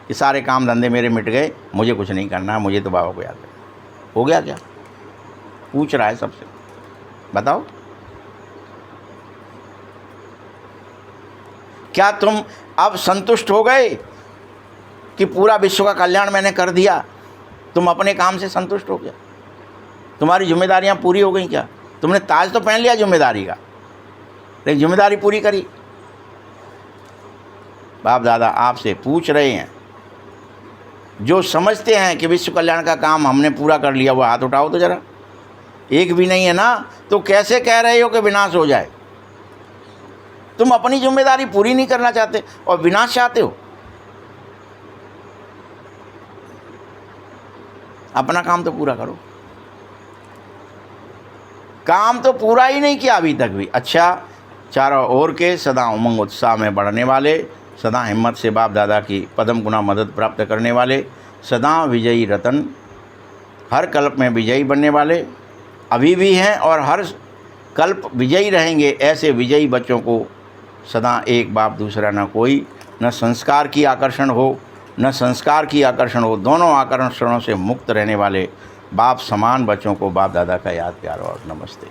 कि सारे काम धंधे मेरे मिट गए, मुझे कुछ नहीं करना है, मुझे तो बाबा को याद है। हो गया क्या? पूछ रहा है सबसे, बताओ। क्या तुम अब संतुष्ट हो गए कि पूरा विश्व का कल्याण मैंने कर दिया? तुम अपने काम से संतुष्ट हो गया? तुम्हारी जिम्मेदारियां पूरी हो गई क्या? तुमने ताज तो पहन लिया जिम्मेदारी का, लेकिन जिम्मेदारी पूरी करी? बाप दादा आपसे पूछ रहे हैं, जो समझते हैं कि विश्व कल्याण का काम हमने पूरा कर लिया, वो हाथ उठाओ तो जरा। एक भी नहीं है ना, तो कैसे कह रहे हो कि विनाश हो जाए? तुम अपनी जिम्मेदारी पूरी नहीं करना चाहते और विनाश चाहते हो। अपना काम तो पूरा करो। काम तो पूरा ही नहीं किया अभी तक भी। अच्छा, चारों ओर के सदा उमंग उत्साह में बढ़ने वाले, सदा हिम्मत से बाप दादा की पदम गुना मदद प्राप्त करने वाले, सदा विजयी रतन, हर कल्प में विजयी बनने वाले अभी भी हैं और हर कल्प विजयी रहेंगे। ऐसे विजयी बच्चों को सदा एक बाप दूसरा न कोई, न संस्कार की आकर्षण हो न संस्कार की आकर्षण हो, दोनों आकर्षणों से मुक्त रहने वाले बाप समान बच्चों को बाप दादा का याद प्यार और नमस्ते।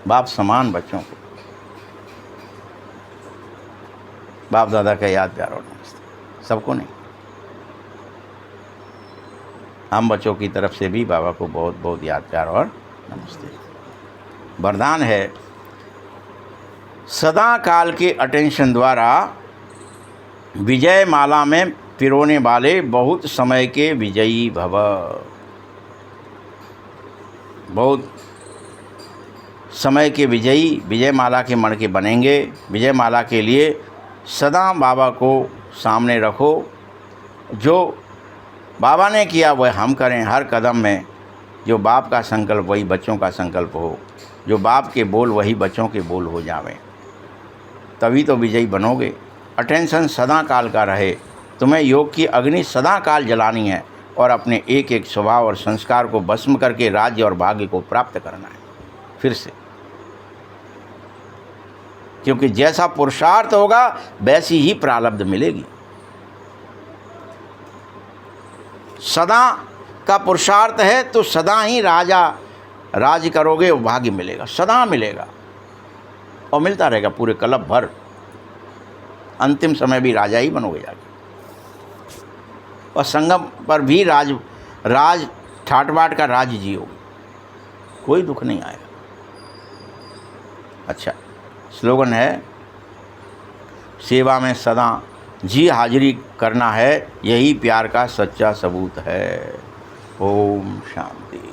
बाप समान बच्चों को बाप दादा का याद प्यार और नमस्ते। सबको नहीं, हम बच्चों की तरफ से भी बाबा को बहुत बहुत याद प्यार और नमस्ते। वरदान है, सदा काल के अटेंशन द्वारा विजय माला में पिरोने वाले बहुत समय के विजयी भव। बहुत समय के विजयी विजयमाला के मण के बनेंगे। विजयमाला के लिए सदा बाबा को सामने रखो। जो बाबा ने किया वह हम करें। हर कदम में जो बाप का संकल्प वही बच्चों का संकल्प हो। जो बाप के बोल वही बच्चों के बोल हो जावें, तभी तो विजयी बनोगे। अटेंशन सदा काल का रहे। तुम्हें योग की अग्नि सदा काल जलानी है और अपने एक एक स्वभाव और संस्कार को भस्म करके राज्य और भाग्य को प्राप्त करना है फिर से। क्योंकि जैसा पुरुषार्थ होगा वैसी ही प्रारब्ध मिलेगी। सदा का पुरुषार्थ है तो सदा ही राज करोगे और भाग्य मिलेगा, सदा मिलेगा और मिलता रहेगा पूरे कल्प भर। अंतिम समय भी राजा ही बनोगे जाके। और संगम पर भी राज ठाट बाट का राज जियोगे, कोई दुख नहीं आएगा। अच्छा, स्लोगन है सेवा में सदा जी हाजिरी करना है, यही प्यार का सच्चा सबूत है। ओम शांति।